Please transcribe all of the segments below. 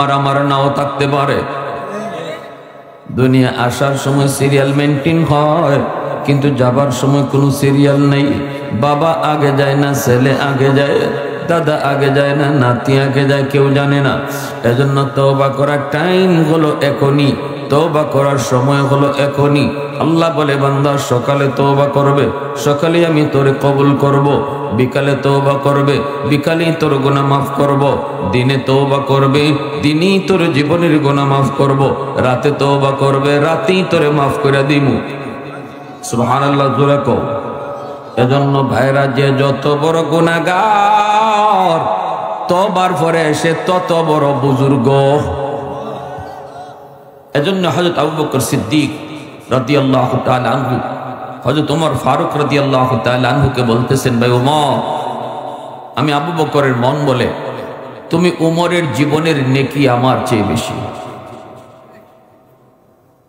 আর আমার নাও থাকতে পারে। দুনিয়া আসার সময় সিরিয়াল মেনটেন হয়, কিন্তু যাবার সময় কোনো সিরিয়াল নেই। বাবা আগে যায় না, ছেলে আগে যায়, দাদা আগে যায় না, নাতি আগে যায়, কেউ জানে না। এজন্য তওবা করার টাইম হলো এখনই, তওবা করার সময় হলো এখনই। আল্লাহ বলে, বান্দা সকালে তওবা করবে, সকালে আমি তোরে কবুল করব। বিকালে তওবা করবে, বিকালেই তোর গুনাহ মাফ করব। দিনে তওবা করবে, দিনই তোর জীবনের গুনাহ মাফ করব। রাতে তওবা করবে, রাতেই তোরে মাফ করে দিমু। সুবহানাল্লাহ, জোরে কও। এজন্য ভাইরা, যে যত বড় গুনাহগার, তওবার পরে সে তত বড় বুজুর্গ। এজন্য হযরত আবু বকর সিদ্দিক রাদিয়াল্লাহু তাআলা আনহু হযরত ওমর ফারুক রাদিয়াল্লাহু তাআলা আনহুকে বলতেছেন, ভাই ওমর, আমি আবু বকরের মন বলে তুমি ওমরের জীবনের নেকি আমার চেয়ে বেশি।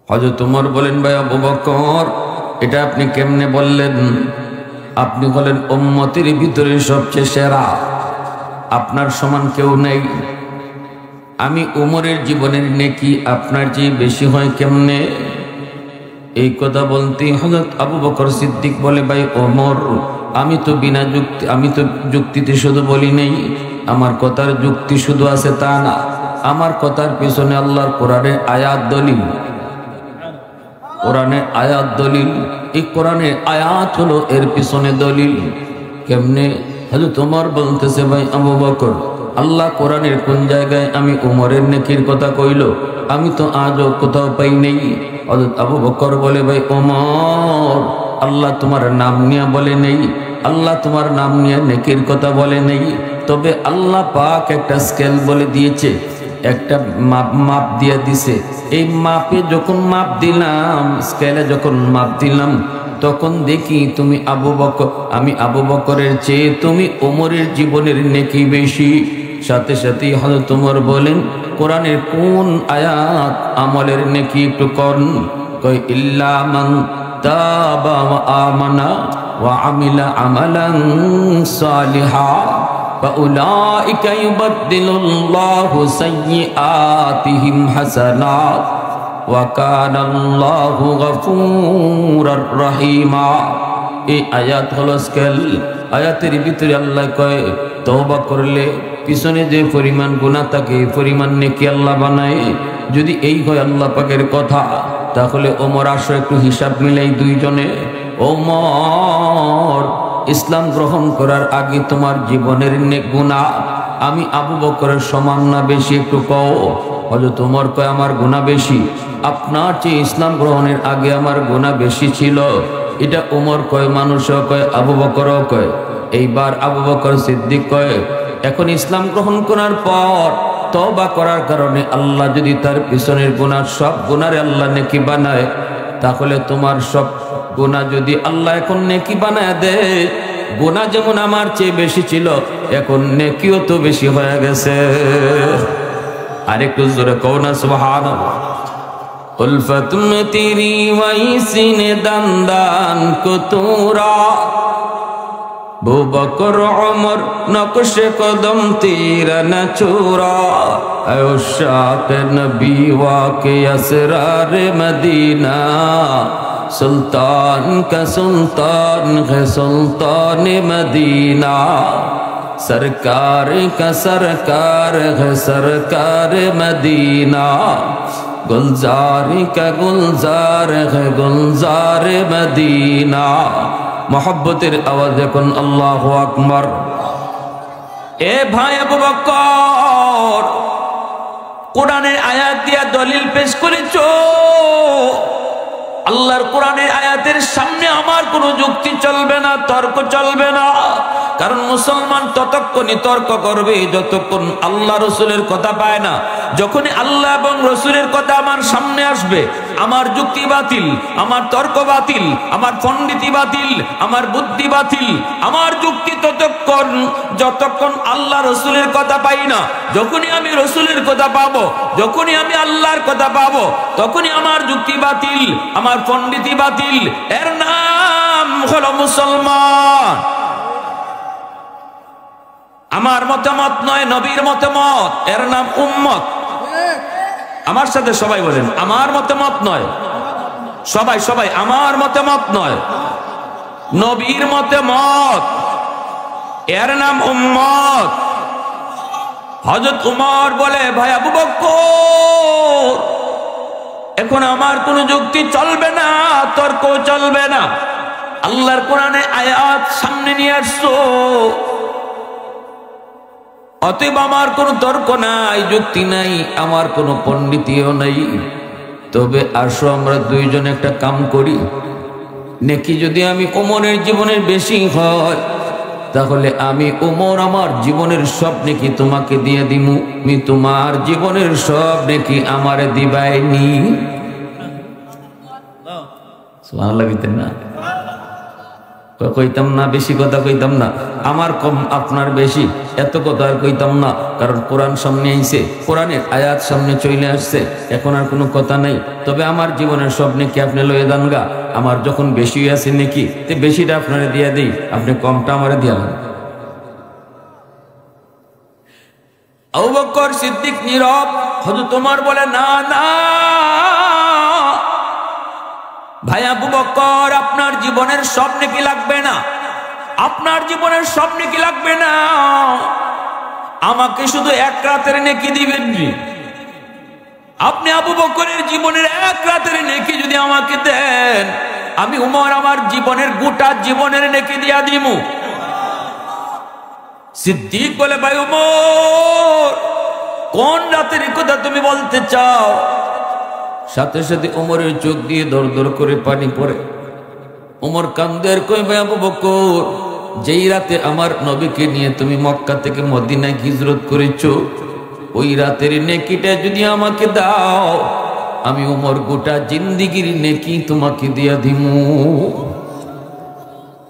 হযরত ওমর বলেন, ভাই আবু বকর, এটা আপনি কেমনে বললেন? আপনি বলেন উম্মতের ভিতরে সবচেয়ে সেরা, আপনার সমান কেউ নেই। আমি ওমরের জীবনের নেকি আপনার চেয়ে বেশি হয় কেমনে? এই কথা বলতে হযরত আবু বকর সিদ্দিক বলে, ভাই ওমর, আমি তো বিনা যুক্তি, আমি তো যুক্তিতে শুধু বলি নেই, আমার কথার যুক্তি শুধু আছে তা না, আমার কথার পিছনে আল্লাহর কোরআনের আয়াত দলিল, কোরআনের আয়াত দলিল। এই কোরআনের আয়াত হলো এর পিছনে দলিল। কেমনে? হযরত ওমর বলতেছে, ভাই আবু বকর, আল্লাহ কোরআনের কোন জায়গায় আমি ওমরের নেকির কথা কইল? আমি তো আজও কোথাও পাই নেই। হযরত আবু বকর বলে, ভাই ওমর, আল্লাহ তোমার নাম নিয়ে বলে নেই, আল্লাহ তোমার নাম নিয়ে নেকির কথা বলে নেই, তবে আল্লাহ পাক একটা স্কেল বলে দিয়েছে, একটা মাপ দিয়ে দিছে। এই মাপে যখন মাপ দিলাম, স্কেলে যখন মাপ দিলাম, তখন দেখি তুমি আবু বকর, আমি আবু বকরের চেয়ে তুমি ওমরের জীবনের নেকি বেশি। সাথে সাথে হযরত ওমর বলেন, কোরআনের কোন আয়াত আমলের নেকি একটু করুন? কই, ইল্লা মান তাবা ওয়া আমানা ওয়া আমিলা আমালান সালিহা ফাউলাইকা ইউবাদদিলুল্লাহু সাইয়্যাতিহিম হাসানাত ওয়া কানাল্লাহু গফুরার রহিমা। এই আয়াত হলো স্কেল। আয়াতের ভিতরে আল্লাহ কয়, তওবা করলে পিছনে যে পরিমাণ গুনাহ থাকে পরিমাণ নেকি আল্লাহ বানায়। যদি এই হয় আল্লাহ পাকের কথা, তাহলে ওমর আসো একটু হিসাব মিলাই দুইজনে। ওমর, ইসলাম গ্রহণ করার আগে তোমার জীবনের নেক গুনাহ আমি আবু বকরের সমান না বেশি? একটু কও। হযরত ওমর কয়, আমার গুনাহ বেশি। আপনার চেয়ে ইসলাম গ্রহণের আগে আমার গুনাহ বেশি ছিল। এটা ওমর কয়, মানুষও কয়, আবু বকরও কয়। এইবার আবু বকর সিদ্দিক কয়, এখন ইসলাম গ্রহণ করার পর তওবা করার কারণে আল্লাহ যদি তার পিছনের গুনাহ, সব গুনারে আল্লাহ নেকি বানায়, তাহলে তোমার সব গুনাহ যদি আল্লাহ এখন নেকি বানায় দেয়, গুনাহ যেমন আমার চেয়ে বেশি ছিল, এখন নেকিও তো বেশি হয়ে গেছে। আরেকটু জোরে কও না সুবহানাল্লাহ। উলফত মে তেরি ওয়াইসিনে দান কো তোরা, अबू बकर उमर नक्श कदम तेरा न छोड़ा, शाक नबी वाके असरार मदीना, सुल्तान का सुल्तान है सुल्तान मदीना, सरकार का सरकार है सरकार मदीना, गुलजार का गुलजार है गुलजार मदीना। मोहब्बतेर आवाज এখন আল্লাহু আকবার। এ ভাই আবু বকর, কোরআনের আয়াত দিয়া দলিল পেশ করেছো। আল্লাহর কোরআনের আয়াতের সামনে আমার কোনো যুক্তি চলবে না, তর্ক চলবে না। কারণ মুসলমান ততক্ষণই তর্ক করবে যতক্ষণ আল্লাহ রসুলের কথা পায় না। যখনই আল্লাহ এবং রসুলের কথা আমার সামনে আসবে, আমার যুক্তি বাতিল, আমার তর্ক বাতিল, আমার পণ্ডিতি বাতিল, আমার বুদ্ধি বাতিল। আমার যুক্তি ততক্ষণ যতক্ষণ আল্লাহ রসুলের কথা পাই না। যখনই আমি রসুলের কথা পাবো, যখনই আমি আল্লাহর কথা পাবো, তখনই আমার যুক্তি বাতিল, আমার পণ্ডিতি বাতিল। এর নাম হলো মুসলমান। আমার মতামত নয়, নবীর মতামত, এর নাম উম্মত। আমার সাথে সবাই বলেন, আমার মতে মত নয়। সবাই সবাই আমার মতে মত নয়, নবীর মতে মত। এর নাম উম্মত। হযরত উমর বলে, ভাই আবু বকর, এখন আমার কোন যুক্তি চলবে না, তর্ক চলবে না। আল্লাহর কোরআনে আয়াত সামনে নিয়ে আসছো, অতএব আমার কোনো তর্ক নাই, যুক্তি নাই, আমার কোনো পণ্ডিতিও নাই। তবে আসো আমরা দুইজন একটা কাম করি, নেকি যদি আমি ওমরের জীবনের বেশি হয়, তাহলে আমি ওমর আমার জীবনের সব নেকি তোমাকে দিয়ে দিমু, আমি তোমার জীবনের সব নেকি আমারে দিবাইনি। সুবহানাল্লাহ কইতেন না? কইতাম না, বেশি কথা কইতাম না, আমার কম আপনার বেশি, এত কথা আর কইতাম না। কারণ কোরআন সামনে আইছে, কোরআনের আয়াত সামনে চলে আসছে, এখন আর কোনো কথা নাই। তবে আমার জীবনের সব নেকি আপনি লয়ে দেন গা, আমার যখন বেশি আছে নেকি, তে বেশিটা আপনারে দিয়ে দিই, আপনি কমটা আমারে দিয়া দেন। আবু বকর সিদ্দিক নীরব। হযরত ওমর বলে, না না ভাই আবু বকর, আপনার জীবনের সব নেকি লাগবে না, আপনার জীবনের সব নেকি লাগবে না, আমাকে শুধু এক রাতের নেকি দিবেন। আপনি আবু বকরের জীবনের এক রাতের নেকি যদি আমাকে দেন, আমি উমর আমার জীবনের গোটা জীবনের নেকি দিয়া দিমু। সিদ্দিক বলে, ভাই উমর, কোন রাতের কথা তুমি বলতে চাও? সাথে সাথে উমরের চোখ দিয়ে দর দর করে পানি পড়ে। উমর কান্দের কই, ভাই আবু বকর, যেই রাতে আমার নবীকে নিয়ে তুমি মক্কা থেকে মদিনায় হিজরত করেছো, ওই রাতের নেকিটা যদি আমাকে দাও, আমি উমর গোটা জিন্দিগির নেকি তোমাকে দিয়া দিমু।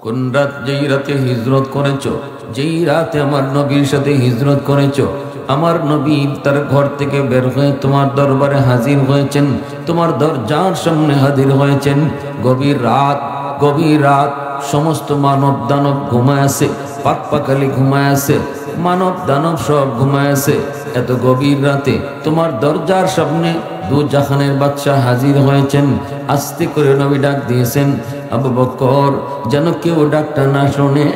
কোন রাত? যেই রাতে হিজরত করেছো, যেই রাতে আমার নবীর সাথে হিজরত করেছো, আমার নবী তার ঘর থেকে বের হয়ে তোমার দরবারে হাজির হয়েছেন, তোমার দরজার সামনে হাজির হয়েছেন। গভীর রাত, গভীর রাত, সমস্ত মানব দানব ঘুমায় আছে, পাক পাকালি ঘুমায় আছে, মানব দানব সব ঘুমায় আছে। এত গভীর রাতে তোমার দরজার সামনে দু জাহানের বাদশা হাজির হয়েছেন। আস্তে করে নবী ডাক দিয়েছেন, আবু বকর, যেন কেউ ডাকটা না শোনে,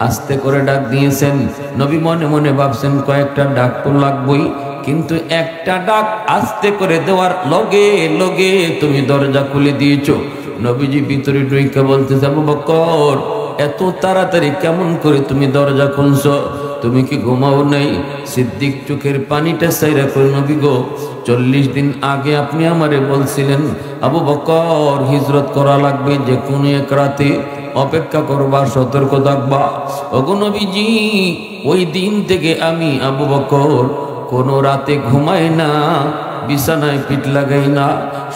আস্তে করে ডাক দিয়েছেন। নবী মনে মনে ভাবছেন কয়েকটা ডাক তো লাগবই, কিন্তু একটা ডাক আস্তে করে দেওয়ার লগে লগে তুমি দরজা খুলে দিয়েছো। নবীজি ভিতরে ঢুকে বলতেছে, আবু বকর, এত তাড়াতাড়ি কেমন করে তুমি দরজা খুলছো? তুমি কি ঘুমাও নাই? সিদ্দিক চোখের পানিটা সাইরা করে, নবী গো, 40 দিন আগে আপনি আমারে বলছিলেন আবু বকর হিজরত করা লাগবে, যে কোনো এক রাতে অপেক্ষা করবা, সতর্ক থাকবা। ওগো নবীজি, ওই দিন থেকে আমি আবু বকর কোনো রাতে ঘুমাই না, বিছানায় পিঠ লাগাই না,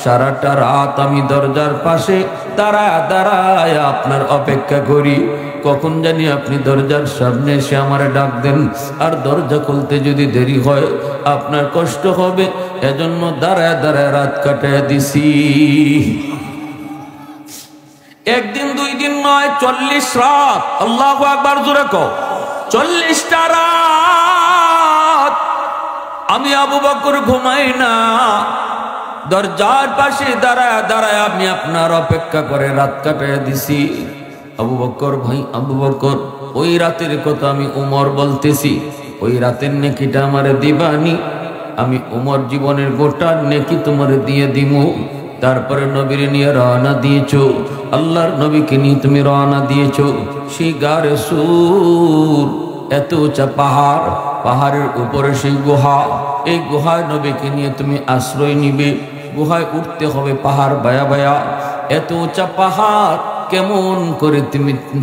সারাটা রাত আমি দরজার পাশে দাঁড়ায় দাঁড়ায় আপনার অপেক্ষা করি, কখন জানি আপনি দরজার সামনে এসে আমারে ডাক দেন, আর দরজা খুলতে যদি দেরি হয় আপনার কষ্ট হবে, এজন্য দাঁড়ায় দাঁড়ায় রাত কাটায় দিছি। একদিন দুই দিন নয়, 40 রাত। আল্লাহু আকবার, জোরে কও, 40টা রাত আমি আবু বকর ঘুমাই না, দরজার পাশে দাঁড়ায় দাঁড়ায় আমি আপনার অপেক্ষা করে রাত কাটায় দিছি। আবু বকর, ভাই আবু বকর, ওই রাতের কথা আমি উমর বলতেছি, ওই রাতের নেকিটা আমারে দিবানি, আমি উমর জীবনের গোটা নেকি তোমারে দিয়ে দিমু। তারপরে নবীর নিয়ে রওনা দিয়েছো, আল্লাহর নবীকে নিয়ে তুমি রওনা দিয়েছো সেই গারে সুর, এত উঁচা পাহাড়, পাহাড়ের উপরে সেই গুহা, এই গুহায় নবীকে নিয়ে তুমি আশ্রয় নিবে, গুহায় উঠতে হবে পাহাড় বায়া বায়া, এত উঁচা পাহাড় কেমন করে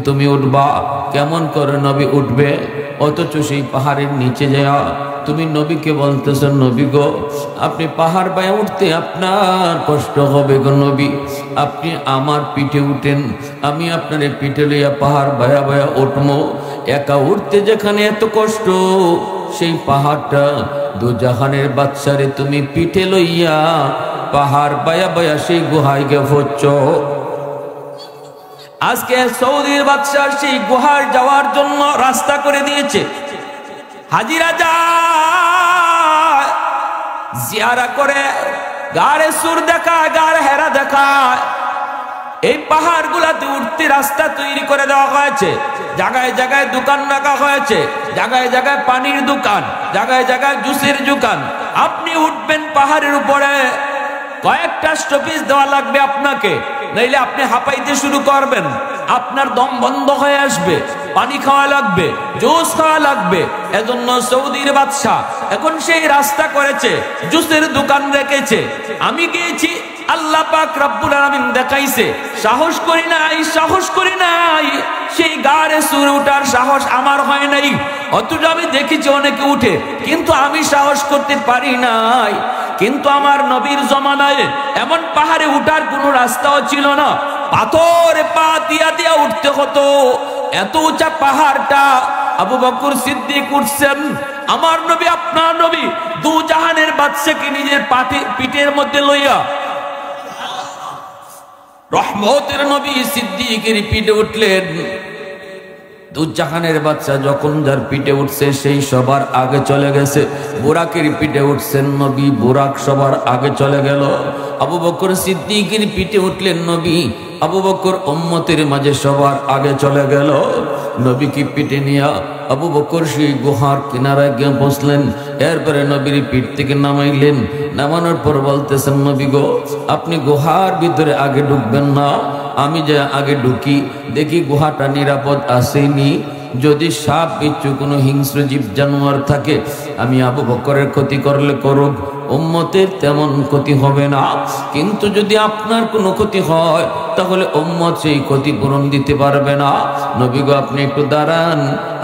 তুমি উঠবা, কেমন করে নবী উঠবে? অথচ সেই পাহাড়ের নিচে যাওয়া তুমি নবীকে বলতেছ, নবী গো, আপনি পাহাড় বায়া উঠতে আপনার কষ্ট হবে গো নবী, আপনি আমার পিঠে উঠেন, আমি আপনার পিঠে লইয়া পাহাড় বায়া বায়া উঠবো। একা উঠতে যেখানে এত কষ্ট, সেই পাহাড়টা দু জাহানের বাদশারে তুমি পিঠে লইয়া পাহাড় বায়া বায়া সেই গুহায় গে হচ্ছ। আজকে সৌদির বাদশা সেই গুহায় যাওয়ার জন্য রাস্তা করে দিয়েছে, হাজিরা যায়, জিয়ারা করে, গাড়ে সুর দেখায়, গাড়ে হেরা দেখায়। এই পাহাড় গুলাতে উঠতে রাস্তা তৈরি করে দেওয়া হয়েছে, জায়গায় জায়গায় দোকান রাখা হয়েছে, জায়গায় জায়গায় পানির দোকান, জায়গায় জায়গায় জুসের দোকান। আপনি উঠবেন পাহাড়ের উপরে, কয়েকটা স্টপেজ দেওয়া লাগবে আপনাকে, নইলে আপনি হাঁপাইতে শুরু করবেন, আপনার দম বন্ধ হয়ে আসবে, পানি খাওয়া লাগবে, জুস খাওয়া লাগবে। এজন্য সৌদির বাদশা এখন সেই রাস্তা করেছে, জুসের দোকান রেখেছে। আমি গিয়েছি, আল্লাহ পাক রব্বুল আলামিন দেখাইছে, সাহস করি নাই, সাহস করি নাই, সেই গাড়ে সুর উঠার সাহস আমার হয় নাই। অথচ আমি দেখেছি অনেকে উঠে, কিন্তু আমি সাহস করতে পারি নাই। কিন্তু আমার নবীর জমানায় এমন পাহাড়ে উঠার কোনো রাস্তাও ছিল না, পাথরে পা দিয়া দিয়া উঠতে হতো। এত উঁচা পাহাড়টা আবু বকর সিদ্দিক উঠছেন। আমার নবী, আপনার নবী দু জাহানের বাদশাকে নিজের পিঠের মধ্যে লইয়া, রহমতের নবী সিদ্দিকের পিঠে উঠলেন। দু জাহানের বাদশা যখন যার পিঠে উঠছে সেই সবার আগে চলে গেছে। বুরাকের পিঠে উঠছেন নবী, বুরাক সবার আগে চলে গেল। আবু বকর সিদ্দিকের পিঠে উঠলেন নবী, আবু বকর উম্মতের মাঝে সবার আগে চলে গেল। নবীকে পিঠে নিয়ে আবু বকর সেই গুহার কিনারায় গিয়ে বসলেন। এরপরে নবীর পিঠ থেকে নামাইলেন। নামানোর পর বলতেছেন, নবী গো, আপনি গুহার ভিতরে আগে ঢুকবেন না, আমি যে আগে ঢুকি, দেখি গুহাটা নিরাপদ আসেনি। যদি সাপ বিচ্ছু কোনো হিংস্র জীব জানোয়ার থাকে, আমি আবু বকরের ক্ষতি করলে করুক, উম্মতের তেমন ক্ষতি হবে না। কিন্তু যদি আপনার কোনো ক্ষতি হয়, তাহলে উম্মত সেই ক্ষতিপূরণ দিতে পারবে না। নবী গো, আপনি একটু দাঁড়ান,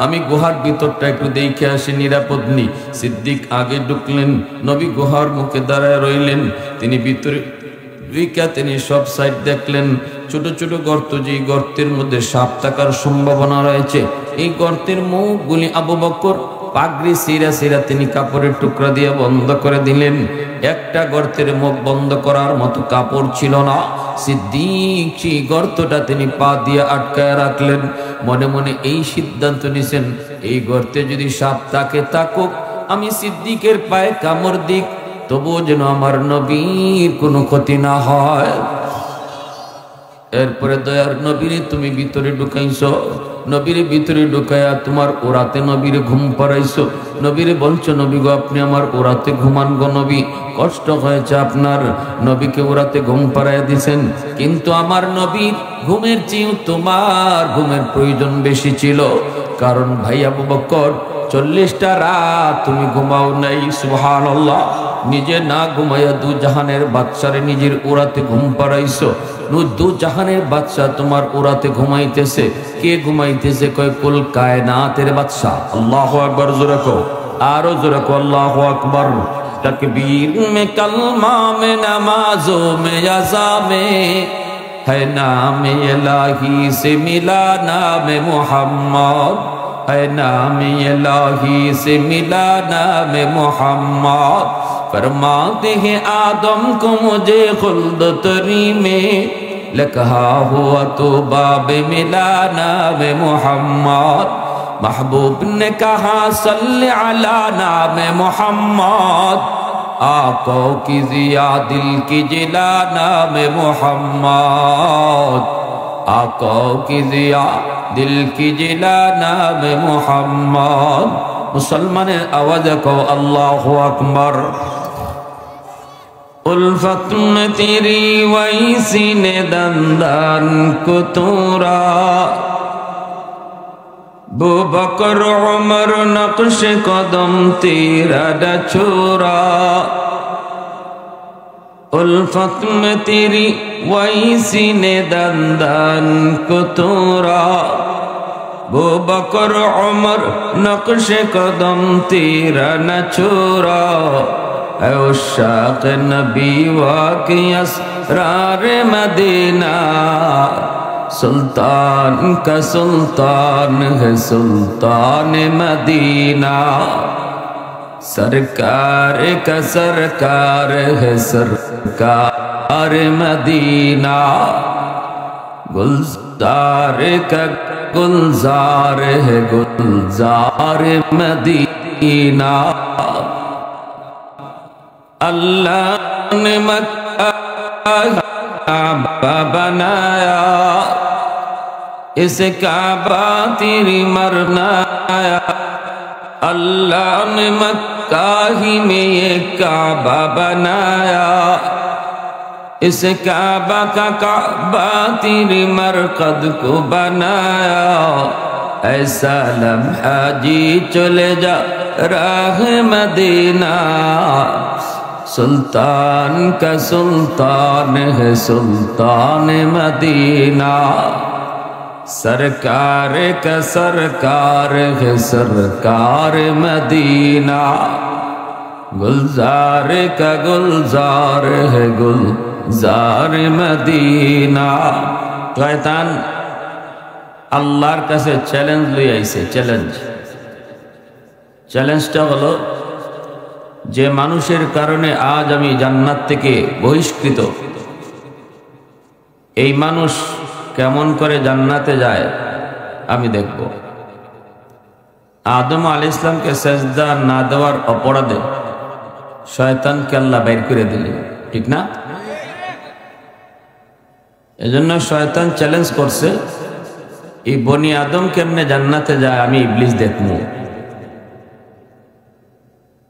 আমি গুহার ভিতরটা একটু দেখে আসি, নিরাপদ নি। সিদ্দিক আগে ঢুকলেন, নবী গুহার মুখে দাঁড়ায় রইলেন। তিনি ভিতরে তিনি সব সাইড দেখলেন, ছোট ছোট গর্ত, যে গর্তের মধ্যে সাপ থাকার সম্ভাবনা রয়েছে। এই গর্তের মুখগুলি আবু বকর পাগড়ি সিরা সিরা তিনি কাপড়ের টুকরা দিয়ে বন্ধ করে দিলেন। একটা গর্তের মুখ বন্ধ করার মতো কাপড় ছিল না। সিদ্দিক সেই গর্তটা তিনি পা দিয়ে আটকায় রাখলেন। মনে মনে এই সিদ্ধান্ত নিছেন, এই গর্তে যদি সাপ থাকে থাকুক, আমি সিদ্দিকের পায়ে কামড় দিক, তবুও যেন আমার নবীর কোনো ক্ষতি না হয়। এরপরে দয়ার নবীর তুমি ভিতরে ঢুকাইছো, নবীর ভিতরে ঢুকাইয়া তোমার ওরাতে নবীর ঘুম পাড়াইছো। নবীরে বলছো, নবী গো, আপনি আমার ওরাতে ঘুমান গো নবী, কষ্ট হয়েছে আপনার। নবীকে ওরাতে ঘুম পাড়াইয়া দিছেন, কিন্তু আমার নবীর ঘুমের চেয়েও তোমার ঘুমের প্রয়োজন বেশি ছিল। কারণ ভাই আবু বকর, 40টা রাত তুমি ঘুমাও নাই। সুবহানাল্লাহ। নিজে না ঘুমাইয়া দু জাহানের বাদশারে নিজের ওরাতে ঘুম পাড়াইছো। দু জাহানের বাদশা তোমার ওরাতে ঘুমাইতেছে। কে ঘুমাইতেছে? কয় কুল কায়নাতের বাদশা। আল্লাহু আকবার। জোরে কও, আরো জোরে কও, আল্লাহু আকবার। तकबीर में कलमा में नमाजों में अज़ा में है नाम इलाही से मिला नाम मोहम्मद, है नाम इलाही से मिला नाम मोहम्मद। फरमाते हैं आदम को मुझे खुल्द तरी में लकहा हुआ तो बाब मिला नाम मोहम्मद। महबूब ने कहा सल्ले अला नाम मोहम्मद, आका की जिया दिल की जिला नाम मोहम्मद, आका की जिया दिल की जिला नाम मोहम्मद। मुसलमाনের आवाज को अल्लाहु अकबर। उल्फत में तेरी वही सीने दंदान को तोरा, बू बकर उमर नक्श कदम तेरा डछोरा। उल्फत में तेरी वही सीने दंदान को तोरा, बू बकर उमर नक्श कदम तेरा न छोरा। ऐ उशाक़ नबी वाक़ी असरार मदीना, सुल्तान का सुल्तान है सुल्तान मदीना। सरकार का सरकार है सरकार मदीना। गुलजार का गुलजार है गुलजार मदीना। अल्लाह ने मक्का काबा बनाया, इस काबा तेरी मरनाया। अल्लाह ने मक्का ही में ये काबा बनाया, इस काबा का काबा तेरी मरकद को बनाया। ऐसा लम्हा जी चले जा राह मदीना, सुल्तान का सुल्तान है सुल्तान मदीना। सरकार का सरकार है सरकार मदीना, गुलजार का गुलजार है गुलजार मदीना। शয়তান আল্লাহর কাছে চ্যালেঞ্জ লই আইছে। চ্যালেঞ্জটা হলো যে মানুষের কারণে আজ আমি জান্নাত থেকে বহিষ্কৃত, এই মানুষ কেমন করে জান্নাতে যায় আমি দেখব। আদম আলাইহিস সালামকে সেজদা না দেওয়ার অপরাধে শয়তানকে আল্লাহ বাইর করে দিলেন, ঠিক না? এজন্য শয়তান চ্যালেঞ্জ করছে, এই বনি আদম কেমনে জান্নাতে যায় আমি ইবলিস দেখবো।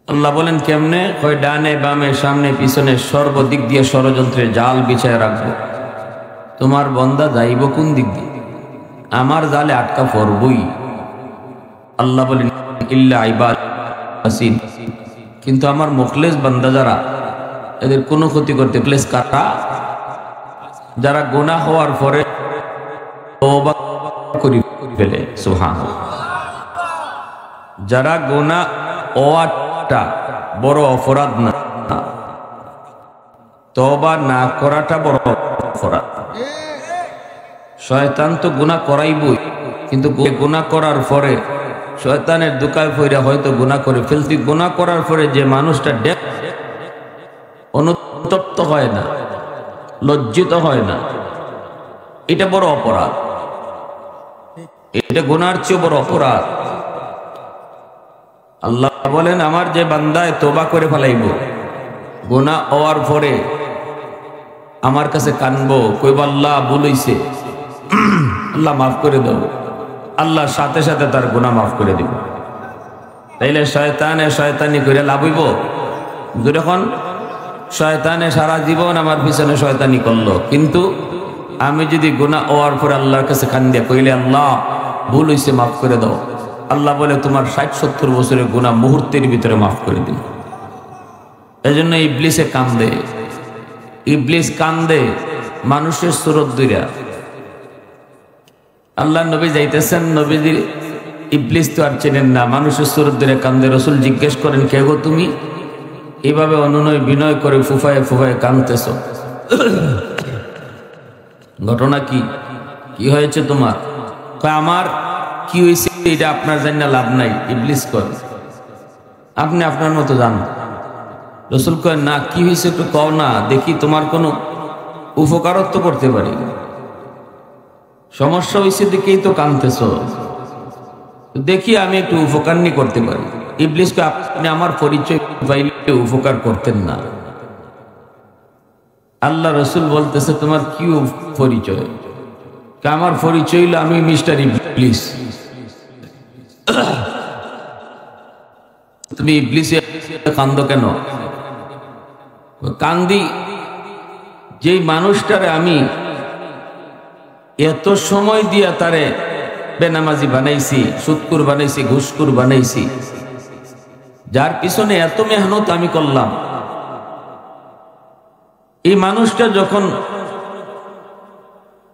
আল্লাহ বলেন কেমনে? কয় ডানে বামে সামনে পিছনে সর্বদিক দিয়ে ষড়যন্ত্রের জাল বিছায় রাখবো। তোমার বন্দা যাইব কোন দিক দিয়ে? আমার জালে আটকা পড়বই। আল্লাহ বলেন ইল্লা ইবাদাসিন, কিন্তু আমার মুখলেস বান্দা যারা, এদের কোনো ক্ষতি করতে প্লেস কাটা, যারা গুনাহ হওয়ার পরে তওবা করে ফেলে। সুবহানাল্লাহ। যারা গুনাহ হওয়াটা বড় অপরাধ না, তওবা না করাটা বড় অপরাধ। শয়তান তো গুনাহ করাইবই, কিন্তু গুনাহ করার পরে শয়তানের দুকায় পইরা হয়তো গুনাহ করে ফেলতি। গুনাহ করার পরে যে মানুষটা অনুতপ্ত হয় না, লজ্জিত হয় না, এটা বড় অপরাধ। এটা গুনার চেয়ে বড় অপরাধ। আল্লাহ বলেন আমার যে বান্দায় তওবা করে ফেলাইব, গুনাহ হওয়ার পরে আমার কাছে কানবো, কইব আল্লাহ ভুল হইছে, আল্লাহ মাফ করে দাও, আল্লাহ সাথে সাথে তার গুনাহ মাফ করে দিব। তাইলে শয়তানি করে লাভ হইব? যখন শয়তানে সারা জীবন আমার পিছনে শয়তানি করলো, কিন্তু আমি যদি গুনাহ হওয়ার পরে আল্লাহর কাছে কান্দিয়া কইলে আল্লাহ ভুল হইছে মাফ করে দাও, আল্লাহ বলে তোমার 60-70 বছরের গুনাহ মুহূর্তের ভিতরে মাফ করে দিন। এজন্য ইবলিসে কান্দে, ইবলিস কান্দে মানুষের সুরত দুইরা। আল্লাহ নবী যাইতেছেন, নবীজি ইবলিস তো আর চেনেন না, মানুষের সুরত দুইরা কান্দে। রাসূল জিজ্ঞেস করেন কে গো তুমি? এভাবে অনুনয় বিনয় করে ফুফায়ে ফুফায়ে কাঁদতেছ, ঘটনা কি? কি হয়েছে তোমার? আমার কি হয়েছে এটা আপনার জানা লাভ নাই। ইবলিস কয় আপনি আপনার মতো জানো। রাসূল কয় না, কি হয়েছে একটু কও না, দেখি তোমার কোনো উপকারত্ব করতে পারি। সমস্যা হয়েছে দেখেই তো কাঁদতেছ, দেখি আমি একটু উপকার নি করতে পারি। ইবলিস কয় আপনি আমার পরিচয় পাইলে উপকার করতেন না। আল্লাহ রাসূল বলতেছে তোমার কি পরিচয়? আমার পরিচয় হলো আমি মিস্টার ইবলিস। তুমি ইবলিসে কান্দো কেন? কান্দি যেই মানুষটারে আমি এত সময় দিয়া তারে বেনামাজি বানাইছি, সুদকুর বানাইছি, ঘুষকুর বানাইছি, যার পিছনে এত মেহনত আমি করলাম, এই মানুষটা যখন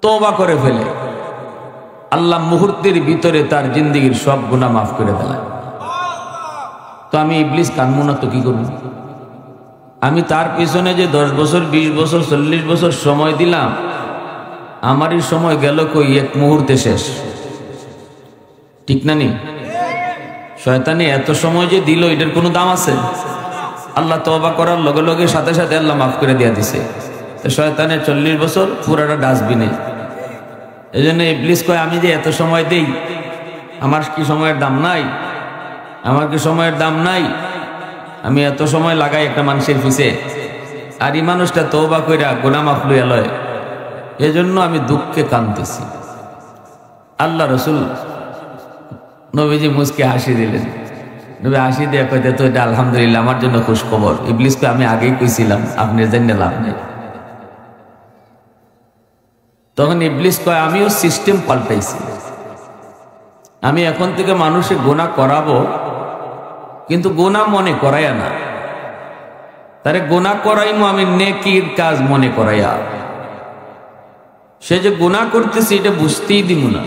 তওবা করে ফেলে, আল্লাহ মুহূর্তের ভিতরে তার জিন্দেগীর সব গুনাহ মাফ করে দেয়। তো আমি ইবলিস কানবো না তো কি করব? আমি তার পিছনে যে 10 বছর 20 বছর 40 বছর সময় দিলাম, আমারই সময় গেল কই এক মুহূর্তে শেষ, ঠিক না? নি শয়তানি এত সময় যে দিল, এটার কোনো দাম আছে? আল্লাহ তওবা করার লগে লগে সাথে সাথে আল্লাহ মাফ করে দিয়া দিছে। তো শয়তানের 40 বছর পুরাটা ডাস্টবিনে। এই জন্য ইবলিস কয় আমি যে এত সময় দেই, আমার কি সময়ের দাম নাই? আমার কি সময়ের দাম নাই? আমি এত সময় লাগাই একটা মানুষের পিছে, আর এই মানুষটা তওবা কইরা গুনাহ মাফ লইয়া লয়, এজন্য আমি দুঃখে কাঁদতেছি। আল্লাহ রসুল নবীজি মুসকে হাসি দিলেন। নবী হাসি দিয়ে কইতে, তো এটা আলহামদুলিল্লাহ আমার জন্য খুশ খবর। ইবলিসকে আমি আগেই কইছিলাম আপনি জেনে লাভ নেই। তখন ইবলিস কয়, আমিও সিস্টেম পাল্টাইছি, আমি এখন থেকে মানুষের গুনাহ করাবো, কিন্তু গুনাহ মনে করাইয়া না, তারে গুনাহ করাইমো আমি নেকির কাজ মনে করাইয়া। সে যে গুনাহ করতেছে এটা বুঝতেই দিব না,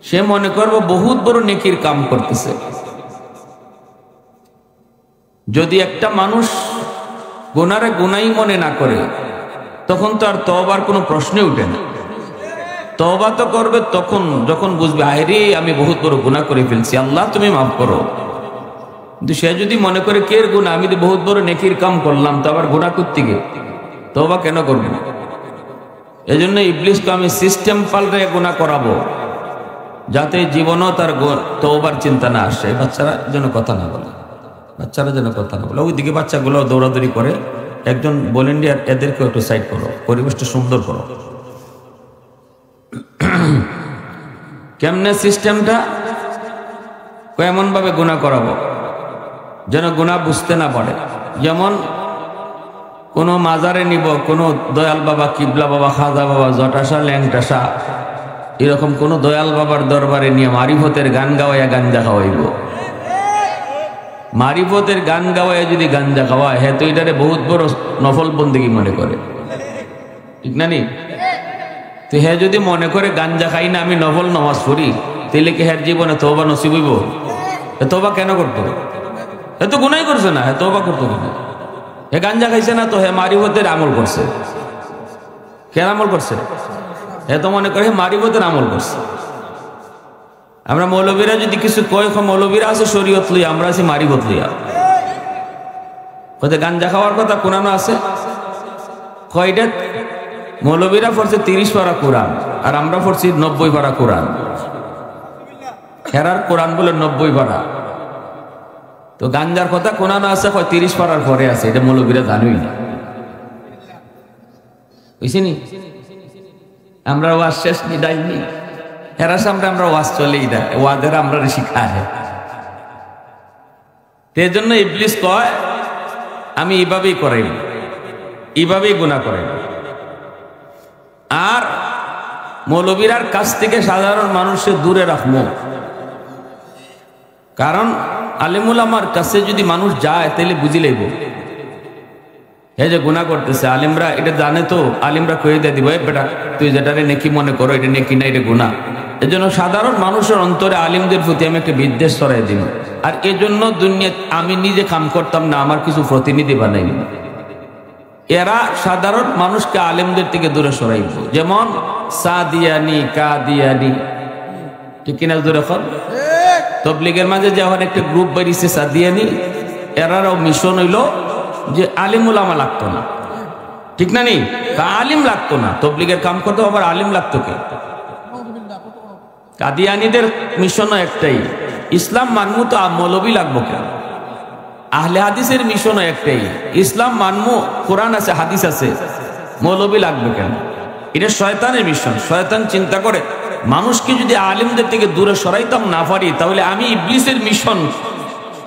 সে মনে করবো বহুত বড় নেকির কাম করতেছে। যদি একটা মানুষ গুনারে গুনাই মনে না করে, তখন তো আর তওবার কোনো প্রশ্নই উঠে না। তওবা তো করবে তখন যখন বুঝবে, আরে আমি বহুত বড় গুনাহ করে ফেলছি, আল্লাহ তুমি মাফ করো। কিন্তু সে যদি মনে করে কের গুনাহ, আমি তো বহুত বড় নেকির কাম করলাম, তো আবার গুনাহ করতে গিয়ে তওবা কেন করবো? এজন্য ইবলিসকে আমি সিস্টেম পাল্টে গুনাহ করাবো, যাতে জীবনও তার তওবার চিন্তা না আসে। বাচ্চারা যেন কথা না বলে, বাচ্চারা যেন কথা না বলে। ওইদিকে বাচ্চাগুলো দৌড়াদৌড়ি করে, একজন ভলেন্টিয়ার এদেরকে একটু সাইড করো, পরিবেশটা সুন্দর করো। কেমনে সিস্টেমটা? কেমন ভাবে গুনাহ করাবো যেন গুনাহ বুঝতে না পারে। যেমন কোনো মাজারে নিব, কোনো দয়াল বাবা, কিবলা বাবা, খাজা বাবা, জটাশা, ল্যাংটাশা, এরকম কোন দয়াল বাবার দরবারে নিয়ে মারিফতের গান গাওয়াইয়া গাঞ্জা খাওয়াইব। মারিফতের গান গাওয়াইয়া যদি গাঞ্জা খাওয়ায়, হ্যাঁ তো এটারে বহুত বড় নফল বন্দেগী মনে করে, ঠিক না নি? তো হ্যাঁ যদি মনে করে গাঞ্জা খাই না আমি নফল নামাজ পড়ি, তাহলে কি হ্যাঁ জীবনে তওবা নসিব হইব? তওবা কেন করতো? এ তো গুনাই করছে না, হ্যাঁ তওবা করতো কেন? হে গাঞ্জা খাইছে না, তো হ্যাঁ মারিফতের আমল করছে। কেন আমল করছে? এ তো মনে করে মারিফতের আমল করছে। আমরা মৌলবীরা যদি কিছু কয়, মৌলবীরা আছে শরীয়ত লইয়া, আমরা আছি মারিফত লইয়া। কোথায় গাঞ্জা খাওয়ার কথা কোরআন আছে? কয়টা? মৌলবীরা পড়ছে 30 পারা কোরআন, আর আমরা পড়ছি 90 পারা কোরআন। হেরার কোরআন বলে 90 পারা। তো গাঞ্জার কথা কোরআন আছে, 30 পারার পরে আছে, এটা মৌলবীরা জানুই না। বুঝছিনি? আমরা ওয়াজ শেষ নি ডাইনি, এরা সামনে আমরা ওয়াজ চলেই না, ওয়াদের আমরা শিখায়। এই জন্য ইবলিস কয়, আমি এইভাবেই করাই, এইভাবেই গুনাহ করাই। আর মৌলবীরার কাছ থেকে সাধারণ মানুষকে দূরে রাখবো, কারণ আলেমুল আমার কাছে যদি মানুষ যায় তাহলে বুঝি লইব এই যে গুনাহ করতেছে। আলিমরা এটা জানে, তো আলিমরা কয়ে দিয়ে দিব, বেটা তুই যেটারে নেকি মনে করো, এটা নেকি না, এটা গুনাহ। এজন্য সাধারণ মানুষের অন্তরে আলিমদের প্রতি আমি একটা বিদ্বেষ ছড়াই দিব। আর এজন্য দুনিয়া আমি নিজে কাম করতাম না, আমার কিছু প্রতিনিধি বানাই। এরা সাধারণ মানুষকে আলিমদের থেকে দূরে সরাইব। যেমন সাদিয়ানি, কাদিয়ানি, ঠিক কিনা? দূরে কর। তবলিগের মাঝে যখন একটা গ্রুপ বেরিয়েছে সাদিয়ানি, এরাও মিশন হইল যে আলিম উলামা লাগতো না, ঠিক না নি? আলিম লাগতো না, তবলিগের কাম করতে আবার আলিম লাগতো কে? কাদিয়ানীদের মিশনও একটাই, ইসলাম মানমু তো মৌলবী লাগবো কেন? আহলে হাদিসের মিশনও একটাই, ইসলাম মানমু, কোরআন আছে, হাদিস আছে, মৌলবী লাগবে কেন? এটা শয়তানের মিশন। শয়তান চিন্তা করে মানুষকে যদি আলিমদের থেকে দূরে সরাইতাম না পারি, তাহলে আমি ইবলিসের মিশন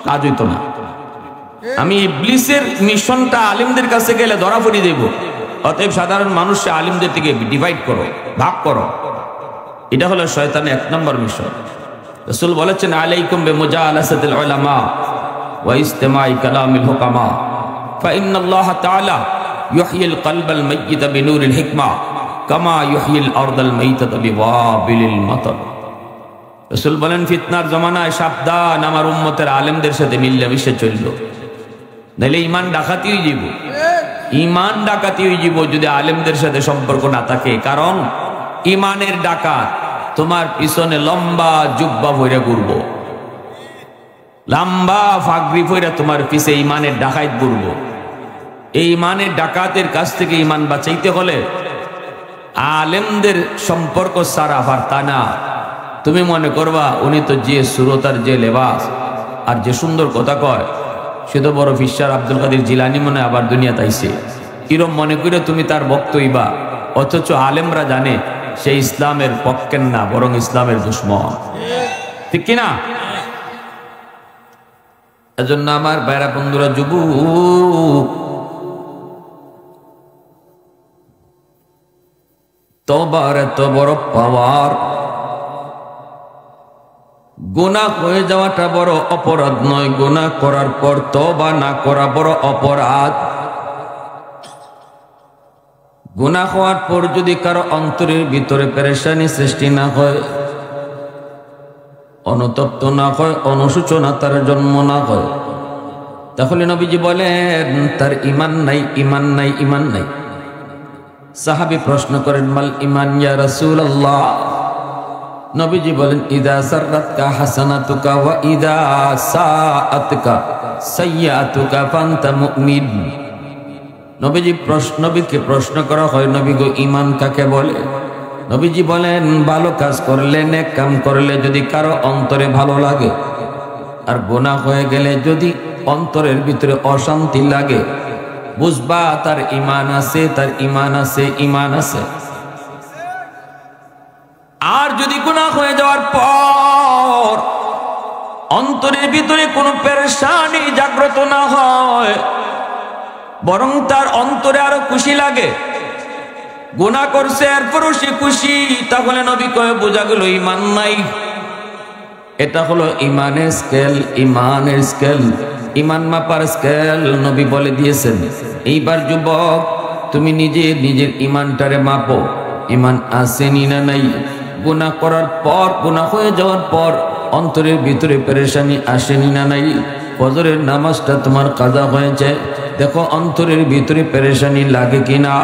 কাজ হইত না। আমি ইবলিসের মিশনটা আলিমদের কাছে গেলে ধরা পড়ি দেব। অতএব সাধারণ মানুষকে আলিমদের থেকে ডিভাইড করো, ভাগ করো। এটা হলো শয়তানের 1 নম্বর মিশন। রাসূল বলেছেন, আলাইকুম বিমুজালাসাতিল উলামা ওয়া ইসতিমাই কালামিল হুকামা ফাইন্নাল্লাহ তাআলা ইউহয়িল কলবাল মাইয়িতা বিনূরিল হিকমা কামা ইউহয়িল আরদাল মাইয়িতা বিওয়াবিলিল মাতার। রাসূল বলেন, ফিতনার জমানায় সাবধান, আমার উম্মতের আলেমদের সাথে মিলেমিশে চলল, নাইলে ঈমান ডাকাতি হয়ে যাব। ঈমান ডাকাতি হয়ে যাব যদি আলেমদের সাথে সম্পর্ক না থাকে। কারণ ঈমানের ডাকাত তোমার পিছনে লম্বা জুব্বা পরে ঘুরবো, লম্বা ফাগরি পরে তোমার পিছে ঈমানের ডাকাত ঘুরবো। এই ঈমানের ডাকাতের কাছ থেকে ঈমান বাঁচাইতে হলে আলেমদের সম্পর্ক ছাড়া পারতা না। তুমি মনে করবা উনি তো যে সুরত আর যে লেবাস আর যে সুন্দর কথা কয়, শুধু বড় ফিসার আব্দুল কাদের জিলানি মনে আবার দুনিয়াতে আইছে, এরম মনে করে তুমি তার বক্তব্যা, অথচ আলেমরা জানে সে ইসলামের পক্ষের না, বরং ইসলামের দুশ্মন, ঠিক কিনা? এজন্য আমার ভাইরা বন্ধুরা, যুবক, তওবার এত বড় পাওয়ার। গুনাহ হয়ে যাওয়াটা বড় অপরাধ নয়, গুনাহ করার পর তওবা না করা বড় অপরাধ। গুনাহ হওয়ার পর যদি কারো অন্তরের ভিতরে পেরেশানি সৃষ্টি না হয়, অনুতপ্ত না হয়, অনুশোচনা তার জন্ম না হয়, তাহলে নবীজি বলেন তার ঈমান নাই, ঈমান নাই, ঈমান নাই। সাহাবী প্রশ্ন করেন, মাল ঈমান ইয়া রাসূলুল্লাহ? নবীজি বলেন, ইদা সাররাতকা হাসানাতুকা ওয়া ইদা সাআতকা সাইয়্যাতুকা ফান্তা মুমিন। নবীকে প্রশ্ন করা হয়, নবী গো, ঈমান কাকে বলে? নবীজি বলেন, ভালো কাজ করলে, নেক কাম করলে যদি কারো অন্তরে ভালো লাগে, আর গুনাহ হয়ে গেলে যদি অন্তরের ভিতরে অশান্তি লাগে, বুঝবা তার ঈমান আছে, তার ঈমান আছে, ঈমান আছে। আর যদি গুনাহ হয়ে যাওয়ার পর অন্তরের ভিতরে কোনো পেরেশানি জাগ্রত না হয়, বরং তার অন্তরে আরো খুশি লাগে, গুনাহ করছে এরপরও সে খুশি, তাহলে নবী কয়ে বোঝা গেল ঈমান নাই। এটা হলো ঈমানের স্কেল, ঈমানের স্কেল, ঈমান মাপার স্কেল নবী বলে দিয়েছেন। এইবার যুবক, তুমি নিজের ঈমানটারে মাপো, ঈমান আসেনি না নাই? গুনাহ করার পর, গুনাহ হয়ে যাওয়ার পর অন্তরের ভিতরে পেরেশানি আসেনি না নাই? ফজরের নামাজটা তোমার কাজা হয়েছে, দেখো অন্তরের ভিতরে পেরেশানি লাগে কিনা,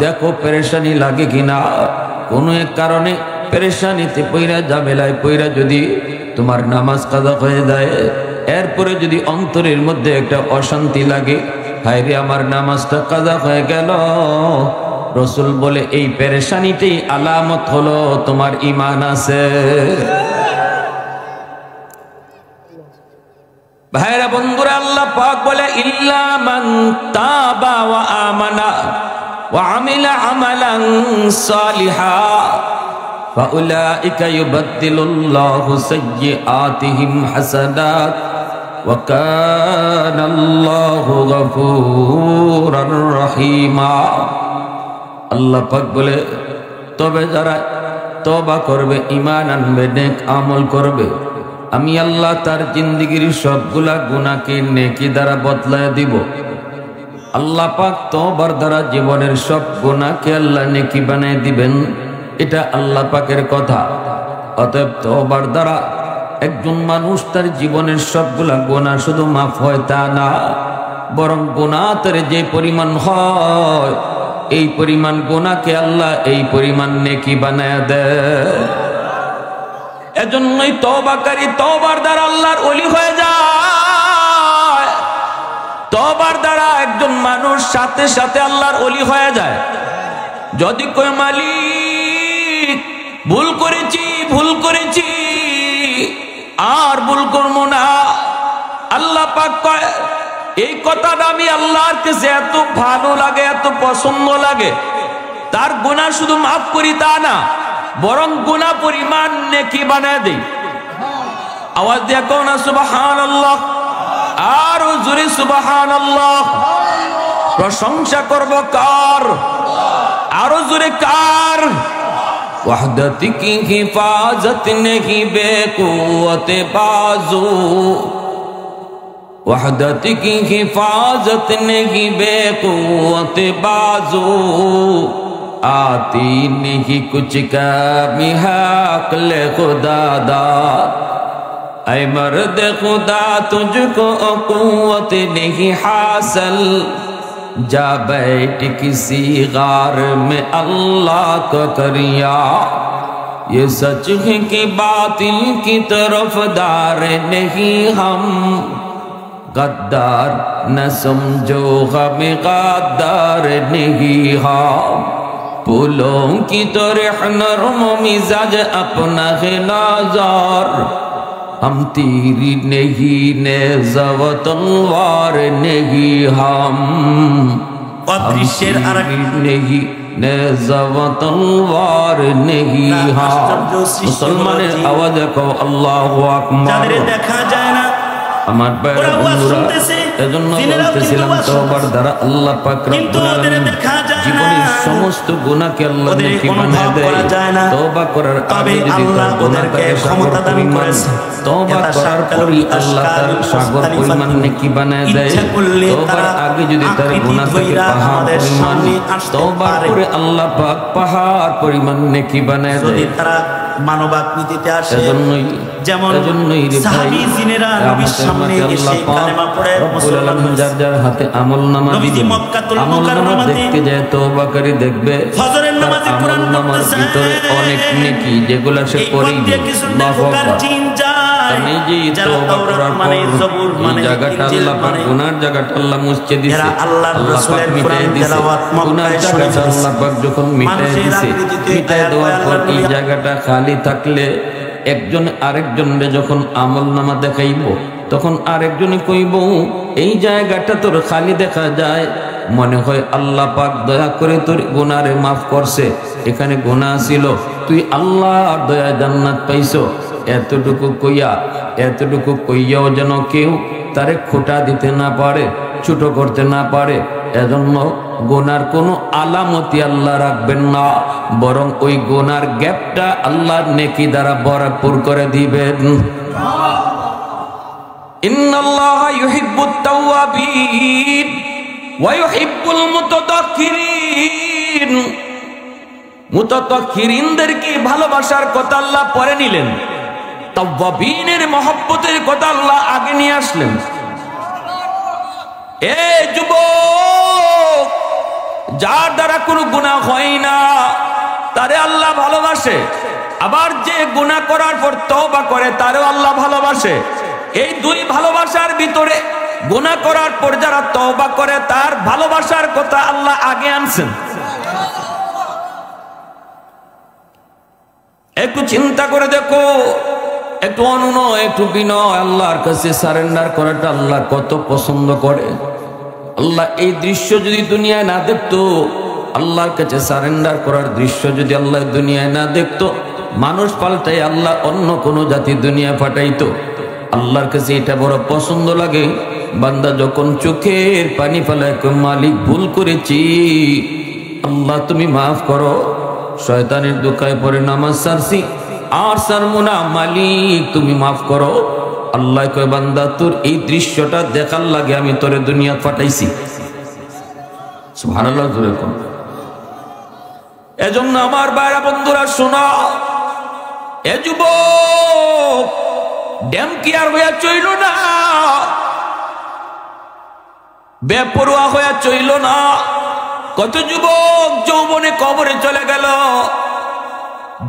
দেখো পেরেশানি লাগে কিনা। কোনো এক কারণে পেরেশানিতে পইরা, ঝামেলায় পইরা যদি তোমার নামাজ কাজা হয়ে যায়, এরপরে যদি অন্তরের মধ্যে একটা অশান্তি লাগে, হায় রে আমার নামাজটা কাজা হয়ে গেল, রসুল বলে এই পেরেশানিটাই আলামত হলো তোমার ঈমান আছে। ভাইরা বন্ধুরা, আল্লাহ পাক বলে, ইল্লা মান তাবা ওয়া আমানা ওয়া আমিলা আমালান সালিহা ফাউলাইকা ইউবাদদিলুল্লাহু সাইয়্যাতিহিম হাসানাত ওয়া কানাল্লাহু গফুরার রহিমা। আল্লাহ পাক বলে, তবে যারা তওবা করবে, ঈমান আনবে, নেক আমল করবে, আমি আল্লাহ তার জিন্দেগীর সবগুলা গুনাহকে নেকি দ্বারা বদলায় দিব। আল্লাহ পাক তওবার দ্বারা জীবনের সব গুনাহকে আল্লাহ নেকি বানিয়ে দিবেন, এটা আল্লাহ পাকের কথা। অতএব তওবার দ্বারা একজন মানুষ তার জীবনের সবগুলা গুনাহ শুধু মাফ হয় তা না, বরং গুনাহ তার যে পরিমাণ হয়, এই পরিমাণ গুনাহকে আল্লাহ এই পরিমাণ নেকি বানায়া দেয়। এজন্যই তওবাকারী তওবার দ্বারা আল্লাহর ওলি হয়ে যায়। তওবার দ্বারা একজন মানুষ সাথে সাথে আল্লাহর ওলি হয়ে যায়। যদি কয় মালিক ভুল করেছি আর ভুল করব না, আল্লাহ পাক কয় এই কথাটা আমি আল্লাহর কাছে এত ভালো লাগে, এত পছন্দ লাগে, তার গুনাহ শুধু মাফ করি তা না, বরং গুনাহ পরিমাণ নেকি বানায় দেই। আওয়াজ দিয়ে কোন সুবহানাল্লাহ, আর জোরে সুবহানাল্লাহ। প্রশংসা করব কার? আরো জোরে কার? वहदत की हिफाजत नहीं बेकुवत बाजू, वहदत की हिफाजत नहीं बेकुवत बाजू, आती नहीं कुछ कमी है अक्ल खुदा दाद, ऐ मर्द खुदा तुझको कुव्वत नहीं हासिल, जा बैठ किसी गार में अल्लाह को करिया, ये सच है कि बातिल की तरफ दार नहीं हम, गद्दार न समझो हमें गद्दार नहीं हम, फूलों की तरह नरम मिजाज अपना है नाज़ार, हम तीरी नहीं नेज़ा व तलवार नहीं हम অদৃশ্যের আরেক नहीं नेज़ा व तलवार नहीं हम मुसलमाনের आवाज को अल्लाहु अकबर যাদের দেখা যায় না আমার ভাইরা বন্ধুরা এজন্য বলতেছিলাম তওবার দ্বারা আল্লাহ পাক রব্বুল আলামিন জীবনের সমস্ত গুনাহকে আল্লাহ নেকি বানিয়ে দেয় তওবা করার আগে যদি তার গুনাহকে ক্ষমতা দান করেছে তওবা করার পরই আল্লাহ তার সাগর পরিমাণ নেকি বানিয়ে দেয় তওবার আগে যদি তার গুনাহকে পাহাড় পরিমাণ তওবার পরে আল্লাহ পাক পাহাড় পরিমাণ নেকি বানিয়ে দেয় তারা মানবাকৃতিতে আসে যেমন সাহাবী জিনেরা নবীর সামনে এসে কালেমা পড়ে মুসলমান যার যার হাতে আমলনামা দিবেন আমলনামা দেখতে যায় তওবাকারী দেখবে ফজরের নামাজে কোরআন পড়তেছে ভিতরে অনেক নেকি যেগুলা সে করেই আল্লাহু আকবার আমি যে তওবা করার পর এই জায়গাটা আল্লাহ পাক গুনার জায়গাটা আল্লাহ মুছে দিয়েছে আল্লাহ পাক মিটাই দিয়েছে গুনার জায়গাটা আল্লাহ পাক যখন মিটাই দিয়েছে মিটাই দেওয়ার পর এই জায়গাটা খালি থাকলে একজন আরেকজনকে যখন আমলনামা দেখাইব তখন আরেকজনে কইব এই জায়গাটা তোর খালি দেখা যায় মনে হয় আল্লাহ পাক দয়া করে তোর গুনারে মাফ করছে এখানে গুনাহ ছিল তুই আল্লাহর দয়া জান্নাত পাইছো এতটুকু কইয়াও যেন কেউ তারে খোটা দিতে না পারে ছোট করতে না পারে এজন্য গুনার কোনো আলামতি আল্লাহ রাখবেন না বরং ওই গুনার গ্যাপটা আল্লাহর নেকি দ্বারা ভরপুর করে দিবেন ইন্নাল্লাহা ইউহিব্বুত তাওয়াবিন ওয়া ইউহিব্বুল মুতাতাহহিরিন মুতাতাহহিরিনদেরকে ভালোবাসার কথা আল্লাহ পরে নিলেন তাওয়াবিনের মহব্বতের কথা আল্লাহ আগে নিয়ে আসলেন এ যুবক যার দ্বারা কোনো গুনাহ হয় না তারে আল্লাহ ভালোবাসে আবার যে গুনাহ করার পর তওবা করে তারেও আল্লাহ ভালোবাসে এই দুই ভালোবাসার ভিতরে গুনাহ করার পর যারা তওবা করে তার ভালোবাসার কথা আল্লাহ আগে আনছেন একটু চিন্তা করে দেখো একটু অনুনয় একটু বিনয় আল্লাহর কাছে সারেন্ডার করাটা আল্লাহ কত পছন্দ করে আল্লাহ এই দৃশ্য যদি দুনিয়ায় না দেখতো আল্লাহর কাছে সারেন্ডার করার দৃশ্য যদি আল্লাহ দুনিয়ায় না দেখতো মানুষ পাল্টাই আল্লাহ অন্য কোনো জাতি দুনিয়া পাঠাইতো আল্লাহর কাছে এটা বড় পছন্দ লাগে বান্দা যখন চোখের পানি ফেলায় মালিক ভুল করেছি আল্লাহ তুমি মাফ করো শয়তানের দুঃখায় পরে নামাজ ছাড়ছি আর সারমুনা মালিক তুমি মাফ করো আল্লাহ কয় বান্দা তোর এই দৃশ্যটা দেখার লাগে আমি তোরে দুনিয়া পাঠাইছি সুবহানাল্লাহ জোরে কোন এজন্য আমার ভাইরা বন্ধুরা শোনো এ যুবক ড্যাম কি আর হইয়া চইল না বেপরোয়া হইয়া চইল না কত যুবক যৌবনে কবরে চলে গেল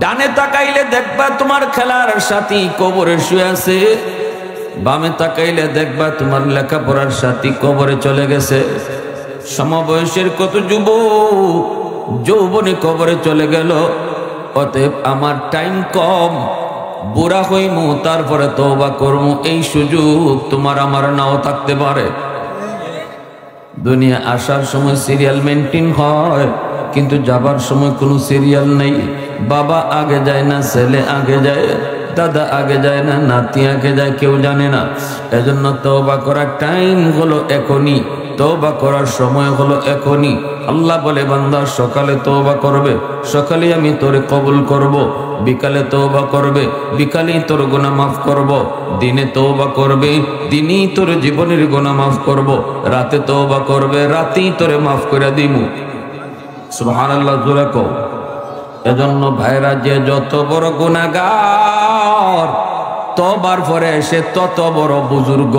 ডানে তাকাইলে দেখবা তোমার খেলার সাথী কবরে শুয়ে আছে বামে তাকাইলে দেখবা তোমার লেখাপড়ার সাথী কবরে চলে গেছে সমবয়সের কত যুবক যৌবনে কবরে চলে গেল অতএব আমার টাইম কম বুড়া হইমু তারপরে তওবা করমু এই সুযোগ তোমার আমার নাও থাকতে পারে দুনিয়া আসার সময় সিরিয়াল মেনটেন হয় কিন্তু যাবার সময় কোনো সিরিয়াল নেই বাবা আগে যায় না ছেলে আগে যায় দাদা আগে যায় না নাতি আগে যায় কেউ জানে না এজন্য তওবা করার টাইম হলো এখনই তওবা করার সময় হলো এখনই আল্লাহ বলে বান্দা সকালে তওবা করবে সকালে আমি তোরে কবুল করব বিকালে তওবা করবে বিকালেই তোর গুনাহ মাফ করব দিনে তওবা করবে দিনই তোর জীবনের গুনাহ মাফ করব রাতে তওবা করবে রাতেই তোরে মাফ করে দিমু সুবহানাল্লাহ জোরে কও এজন্য ভাইরা যে যত বড় গুনাহগার তওবার পরে সে তত বড় বুজুর্গ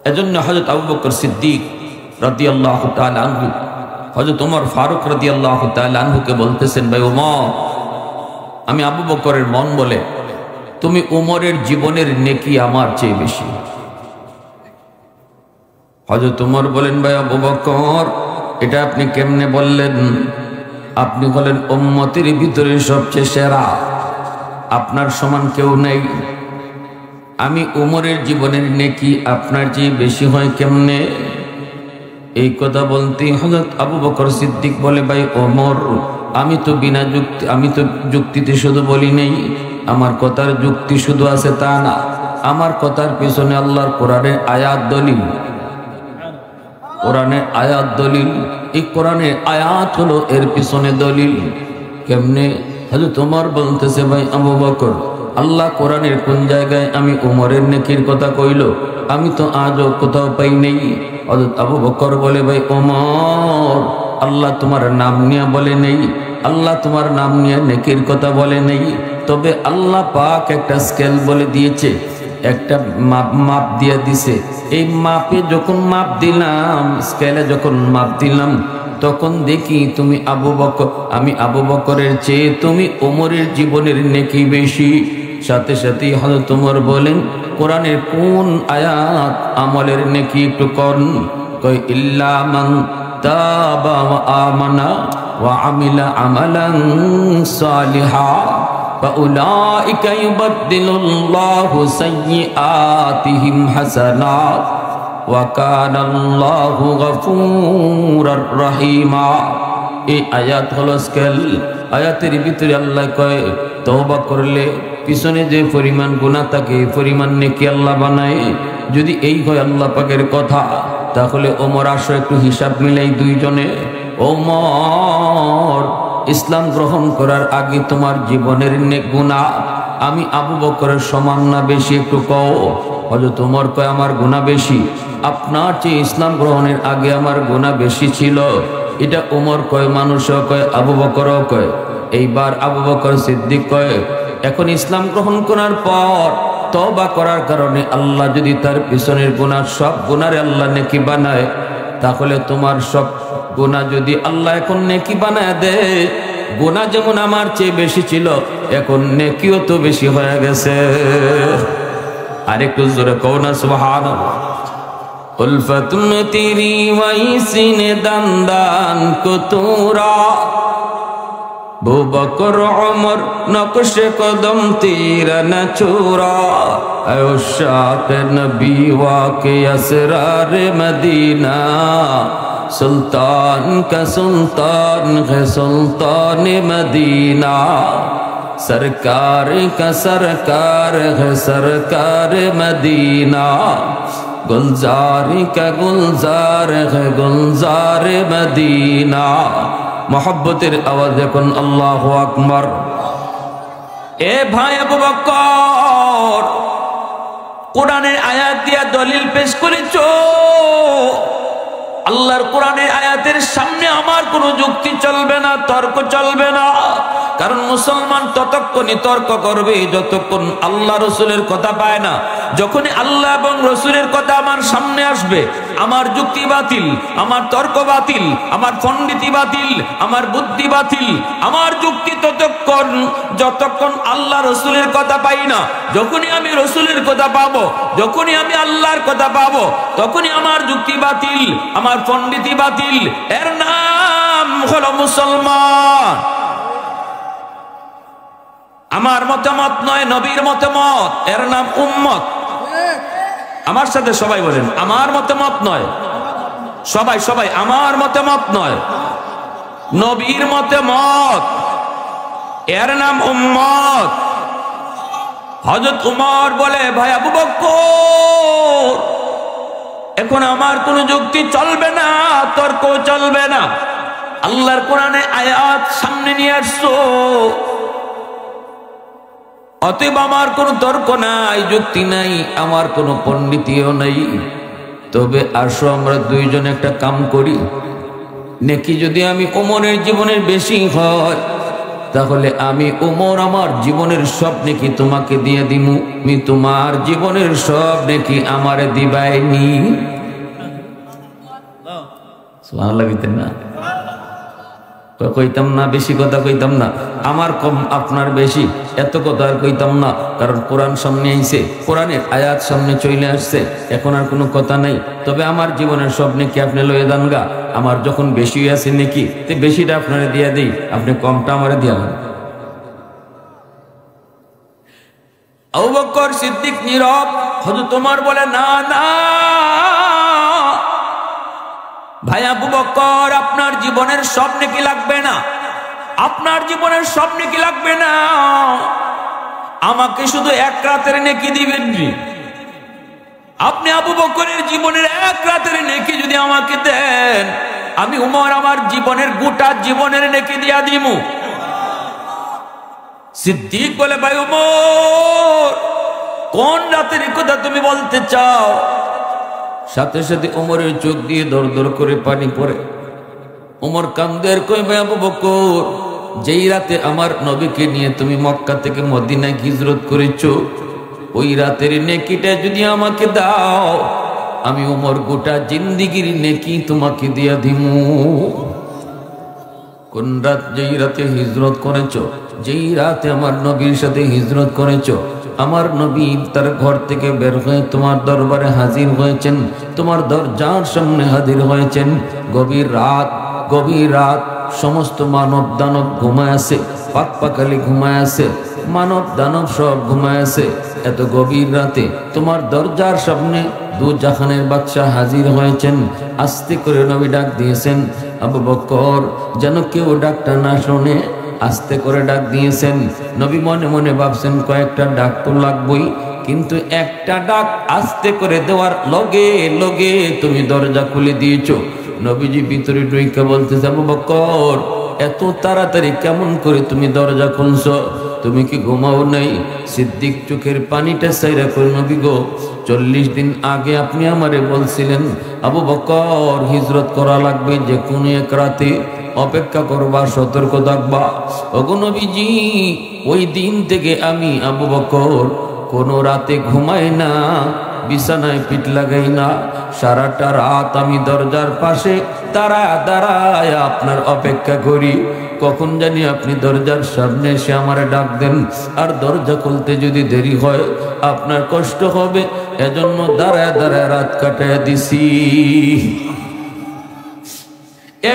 এজন্য হযরত আবু বকর সিদ্দিক রাদিয়াল্লাহু তাআলা আনহু হযরত ওমর ফারুক রাদিয়াল্লাহু তাআলা আনহুকে বলতেছেন ভাই ওমর আমি আবু বকরের মন বলে তুমি ওমরের জীবনের নেকি আমার চেয়ে বেশি হযরত ওমর বলেন ভাই আবু বকর এটা আপনি কেমনে বললেন আপনি বলেন উম্মতের ভিতরে সবচেয়ে সেরা আপনার সমান কেউ নেই। আমি উমরের জীবনের নেকি আপনার চেয়ে বেশি হয় কেমনে? এই কথা বলতেই হযরত আবু বকর সিদ্দিক বলে, ভাই ওমর, আমি তো যুক্তিতে শুধু বলি নেই, আমার কথার যুক্তি শুধু আছে তা না, আমার কথার পিছনে আল্লাহর কোরআনের আয়াত দলিল। কোরআনের আয়াত দলিল, এই কোরআনের আয়াত হলো এর পিছনে দলিল। কেমনে? হযরত ওমর বলতেছে, ভাই আবু বকর, আল্লাহ কোরআনের কোন জায়গায় আমি উমরের নেকির কথা কইল? আমি তো আজও কোথাও পাই নেই। হযরত আবু বকর বলে, ভাই ওমর, আল্লাহ তোমার নাম নিয়ে বলে নেই, আল্লাহ তোমার নাম নিয়ে নেকির কথা বলে নেই, তবে আল্লাহ পাক একটা স্কেল বলে দিয়েছে, একটা মাপ দিয়ে দিছে। এই মাপে যখন মাপ দিলাম, স্কেলে যখন মাপ দিলাম, তখন দেখি তুমি আমি আবু বকরের চেয়ে তুমি ওমরের জীবনের নেকি বেশি। সাথে সাথে হযরত ওমর বলেন, কোরআনের কোন আয়াত আমলের নেকি একটু কর? কই ইল্লা মান তাবা ওয়া আমানা ওয়া আমিলা আমালান সালিহা ফাউলাইকা ইউবাদদিলুল্লাহু সাইয়্যাতিহিম হাসানাত ওয়া কানাল্লাহু গফুরার রহিমা। এই আয়াত হলো স্কেল। আয়াতের ভিতরে আল্লাহ কয়, তওবা করলে পিছনে যে পরিমাণ গুনাহ থাকে এই পরিমাণ নেকি আল্লাহ বানায়। যদি এই হয় আল্লাহ পাকের কথা, তাহলে ওমর আসো একটু হিসাব মিলাই দুইজনে। ওমর, ইসলাম গ্রহণ করার আগে তোমার জীবনের গুনাহ আমি আবু বকরের সমান না বেশি? একটু কও। হযরত ওমর কয়, আমার গুনাহ বেশি। আপনার চেয়ে ইসলাম গ্রহণের আগে আমার গুনাহ বেশি ছিল। এটা ওমর কয়, মানুষও কয়, আবু বকরও কয়। এইবার আবু বকর সিদ্দিক কয়, এখন ইসলাম গ্রহণ করার পর তওবা করার কারণে আল্লাহ যদি তার পিছনের গুনাহ সব গুনারে আল্লাহ নেকি বানায়, তাহলে তোমার সব গুনাহ যদি আল্লাহ এখন নেকি বানায় দেয়, গুনাহ যেমন আমার চেয়ে বেশি ছিল, এখন নেকিও তো বেশি হয়ে গেছে। আরেকটু জোরে কও না সুবহানাল্লাহ। উলফতুন তেরি ওয়াইসিনে দান কুতুরা, আবু বকর ওমর নকশে কদম তেরা ন চুরা, আয়শাক নবী ওয়াকে আসরার মদিনা, সুলতান কা সুলতান है सुल्तान मदीना, सरकार का सरकार है सरकार मदीना, गुलजार का गुलजार है गुलजार मदीना। मोहब्बतेर आवाज এখন আল্লাহু আকবার। এ ভাই আবু বকর, কোরআনের আয়াত দিয়া দলিল পেশ করেছো। আল্লাহর কোরআনের আয়াতের সামনে আমার কোনো যুক্তি চলবে না, তর্ক চলবে না। কারণ মুসলমান ততক্ষণই তর্ক করবে যতক্ষণ আল্লাহ রসুলের কথা পায় না। যখনই আল্লাহ এবং রসুলের কথা আমার সামনে আসবে, আমার যুক্তি বাতিল, আমার তর্ক বাতিল, আমার পণ্ডিতি বাতিল, আমার বুদ্ধি বাতিল। আমার যুক্তি ততক্ষণ যতক্ষণ আল্লাহ রসুলের কথা পাই না। যখনই আমি রসুলের কথা পাবো, যখনই আমি আল্লাহর কথা পাবো, তখনই আমার যুক্তি বাতিল, আমার পণ্ডিতি বাতিল। এর নাম হলো মুসলমান। আমার মতামত নয়, নবীর মতামত, এর নাম উম্মত। আমার সাথে সবাই বলেন, আমার মতামত নয়। সবাই সবাই, আমার মতামত নয়, নবীর মতামত, এর নাম উম্মত। হযরত উমর বলে, ভাই আবু বকর, এখন আমার কোনো যুক্তি চলবে না, তর্ক চলবে না। আল্লাহর কোরআনে আয়াত সামনে নিয়ে আসছো, অতএব আমার কোনো তর্ক নাই, যুক্তি নাই, আমার কোনো পণ্ডিতিও নাই। তবে আসো আমরা দুইজন একটা কাম করি। নেকি যদি আমি ওমরের জীবনের বেশি হয়, তাহলে আমি ওমর আমার জীবনের সব নেকি তোমাকে দিয়ে দিমু, আমি তোমার জীবনের সব নেকি আমারে দিবাইনি। সুবহানাল্লাহ কইতেন না? কইতাম না, বেশি কথা কইতাম না। আমার কম আপনার বেশি, এত কথা আর কইতাম না। কারণ কোরআন সামনে আইছে, কোরআনের আয়াত সামনে চলে আসছে, এখন আর কোনো কথা নাই। তবে আমার জীবনের সব নেকি আপনি লয়ে দেন গা। আমার যখন বেশি আছে নেকি, তে বেশিটা আপনারে দিয়ে দিই, আপনি কমটা আমারে দিয়া দেন। আবু বকর সিদ্দিক নীরব। হযরত ওমর বলে, না না ভাই আবু বকর, আপনার জীবনের সব নেকি লাগবে না, আপনার জীবনের সব নেকি লাগবে না, আমাকে শুধু এক রাতের নেকি দিবেন। আপনি আবু বকরের জীবনের এক রাতের নেকি যদি আমাকে দেন, আমি উমর আমার জীবনের গোটা জীবনের নেকি দিয়া দিমু। সিদ্দিক বলে, ভাই উমর, কোন রাতের কথা তুমি বলতে চাও? সাথে সাথে উমরের চোখ দিয়ে দর দর করে পানি পড়ে। উমর কান্দের কই, ভাই আবু বকর, যেই রাতে আমার নবীকে নিয়ে তুমি মক্কা থেকে মদিনায় হিজরত করেছো, ওই রাতের নেকিটা যদি আমাকে দাও, আমি উমর গোটা জিন্দিগির নেকি তোমাকে দিয়া দিমু। কোন রাত? যেই রাতে হিজরত করেছো, যেই রাতে আমার নবীর সাথে হিজরত করেছো, আমার নবী তার ঘর থেকে বের হয়ে তোমার দরবারে হাজির হয়েছেন, তোমার দরজার সামনে হাজির হয়েছেন। গভীর রাত, গভীর রাত, সমস্ত মানব দানব ঘুমায় আছে, পাক পাকালি ঘুমায় আছে, মানব দানব সব ঘুমায় আছে। এত গভীর রাতে তোমার দরজার সামনে দু জাহানের বাদশাহ হাজির হয়েছেন। আস্তে করে নবী ডাক দিয়েছেন, আবু বকর, যেন কেউ ডাকটা না শোনে, আস্তে করে ডাক দিয়েছেন। নবী মনে মনে ভাবছেন, কয়েকটা ডাক তো লাগবই, কিন্তু একটা ডাক আস্তে করে দেওয়ার লগে লগে তুমি দরজা খুলে দিয়েছো। নবীজি ভিতরে ঢুকে বলতেছে, আবু বকর, এত তাড়াতাড়ি কেমন করে তুমি দরজা খুলছো? তুমি কি ঘুমাও নাই? সিদ্দিক চোখের পানিটা সাইরা করে, নবী গো, 40 দিন আগে আপনি আমারে বলছিলেন আবু বকর হিজরত করা লাগবে, যে কোনো এক রাতে অপেক্ষা করবা, সতর্ক থাকবা। ওগো নবীজি, ওই দিন থেকে আমি আবু বকর কোনো রাতে ঘুমাই না, বিছানায় পিঠ লাগাই না, সারাটা রাত আমি দরজার পাশে দাঁড়ায় দাঁড়ায় আপনার অপেক্ষা করি, কখন জানি আপনি দরজার সামনে এসে আমার ডাক দেন। আর দরজা খুলতে যদি দেরি হয় আপনার কষ্ট হবে, এজন্য দাঁড়ায় দাঁড়ায় রাত কাটায় দিছি।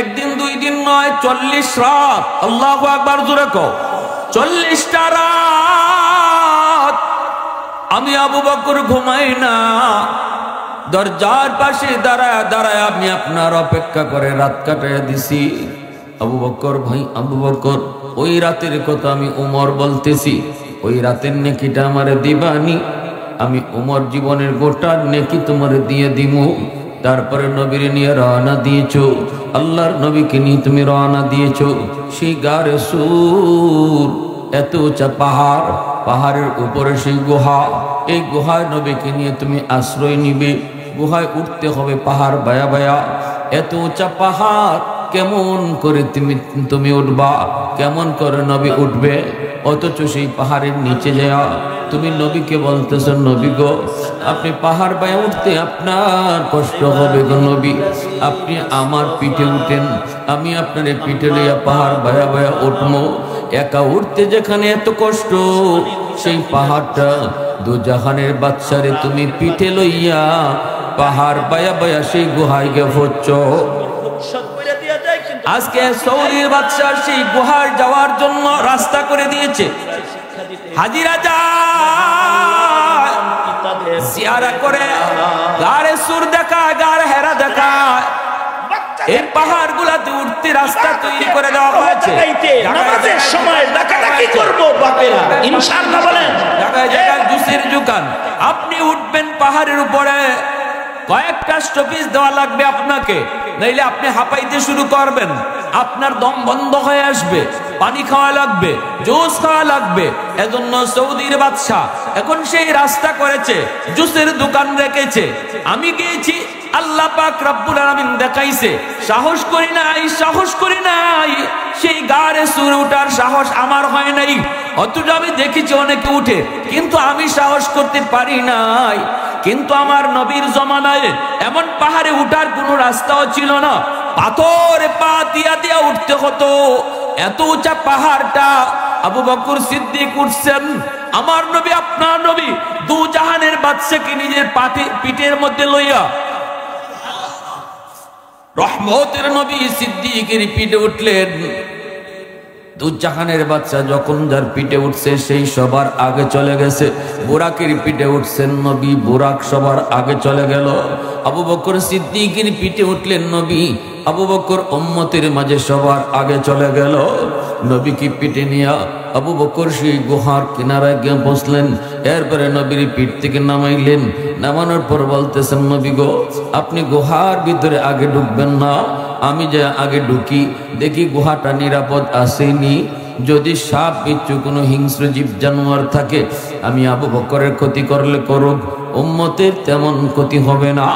একদিন দুই দিন নয়, 40 রাত। আল্লাহু আকবার, জোরে কও, 40টা রাত আমি আবু বকর ঘুমাই না, দরজার পাশে দাঁড়ায় দাঁড়ায় আমি আপনার অপেক্ষা করে রাত কাটায় দিছি। আবু বকর, ভাই আবু বকর, ওই রাতের কথা আমি উমর বলতেছি, ওই রাতের নেকিটা আমারে দিবানি, আমি উমর জীবনের গোটা নেকি তোমারে দিয়ে দিমু। তারপরে নবীর নিয়ে রওনা দিয়েছো, আল্লাহর নবীকে নিয়ে তুমি রওনা দিয়েছো সেই গারে সুর, এত উঁচা পাহাড়, পাহাড়ের উপরে সেই গুহা, এই গুহায় নবীকে নিয়ে তুমি আশ্রয় নিবে। গুহায় উঠতে হবে পাহাড় বায়া বায়া, এত উঁচা পাহাড় কেমন করে তুমি উঠবা, কেমন করে নবী উঠবে? অথচ সেই পাহাড়ের নিচে যাওয়া তুমি নবীকে বলতেছো, নবী গো, আপনি পাহাড় বায়া উঠতে আপনার কষ্ট হবে গো নবী, আপনি আমার পিঠে উঠেন, আমি আপনার পিঠে লইয়া পাহাড় বায়া বায়া উঠবো। একা উঠতে যেখানে এত কষ্ট, সেই পাহাড়টা দু জাহানের বাদশারে তুমি পিঠে লইয়া পাহাড় বায়া বায়া সেই গুহায় গে হচ্ছ। আজকে সৌদির বাদশাহ সেই গুহার যাওয়ার জন্য রাস্তা করে দিয়েছে, হাজিরা যায় জিয়ারা করে, গারে সুর দেখায়, গারে হেরা দেখায়, এই পাহাড় গুলাতে উঠতে রাস্তা তৈরি করে দেওয়া হয়েছে। নামাজের সময় ডাকাডাকি করব বাপেরা, ইনশাআল্লাহ বলেন, জায়গায় জায়গায় জুসের দোকান। আপনি উঠবেন পাহাড়ের উপরে, কয়েকটা স্টপেজ দেওয়া লাগবে আপনাকে, নইলে আপনি হাঁপাইতে শুরু করবেন, আপনার দম বন্ধ হয়ে আসবে, পানি খাওয়া লাগবে, জুস খাওয়া লাগবে। এজন্য সৌদির বাদশা এখন সেই রাস্তা করেছে, জুসের দোকান রেখেছে। আমি গিয়েছি, আল্লাহ পাক রব্বুল আলামিন দেখাইছে, সাহস করি নাই, সাহস করি নাই, সেই গারে সুর উঠার সাহস আমার হয় নাই। অথচ আমি দেখেছি অনেকে উঠে, কিন্তু আমি সাহস করতে পারি নাই। কিন্তু আমার নবীর জমানায় এমন পাহাড়ে উঠার কোনো রাস্তাও ছিল না, পাথরে পা দিয়া দিয়া উঠতে হতো। এত উঁচা পাহাড়টা আবু বকর সিদ্দিক উঠছেন, আমার নবী, আপনার নবী, দু জাহানের বাদশাকে নিজের পিঠের মধ্যে লইয়া, রহমতের নবী সিদ্দিকের পিঠে উঠলেন। দুজাহানের বাচ্চা যখন যার পিঠে উঠছে সেই সবার আগে চলে গেছে। বুরাকের পিঠে উঠছেন নবী, বুরাক সবার আগে চলে গেল। আবু বকর সিদ্দিকের পিঠে উঠলেন নবী, আবু বকর উম্মতের মাঝে সবার আগে চলে গেল। নবী কি পিঠে নিয়ে আবু বকর সেই গুহার কিনারায় গিয়ে বসলেন। এরপরে নবীর পিঠ থেকে নামাইলেন। নামানোর পর বলতেছেন, নবী গো, আপনি গুহার ভিতরে আগে ঢুকবেন না, আমি যে আগে ঢুকি দেখি গুহাটা নিরাপদ আসেনি। যদি সাপ বিচ্ছু কোনো হিংস্র জীব জানোয়ার থাকে, আমি আবু বকরের ক্ষতি করলে করুক, উম্মতের তেমন ক্ষতি হবে না।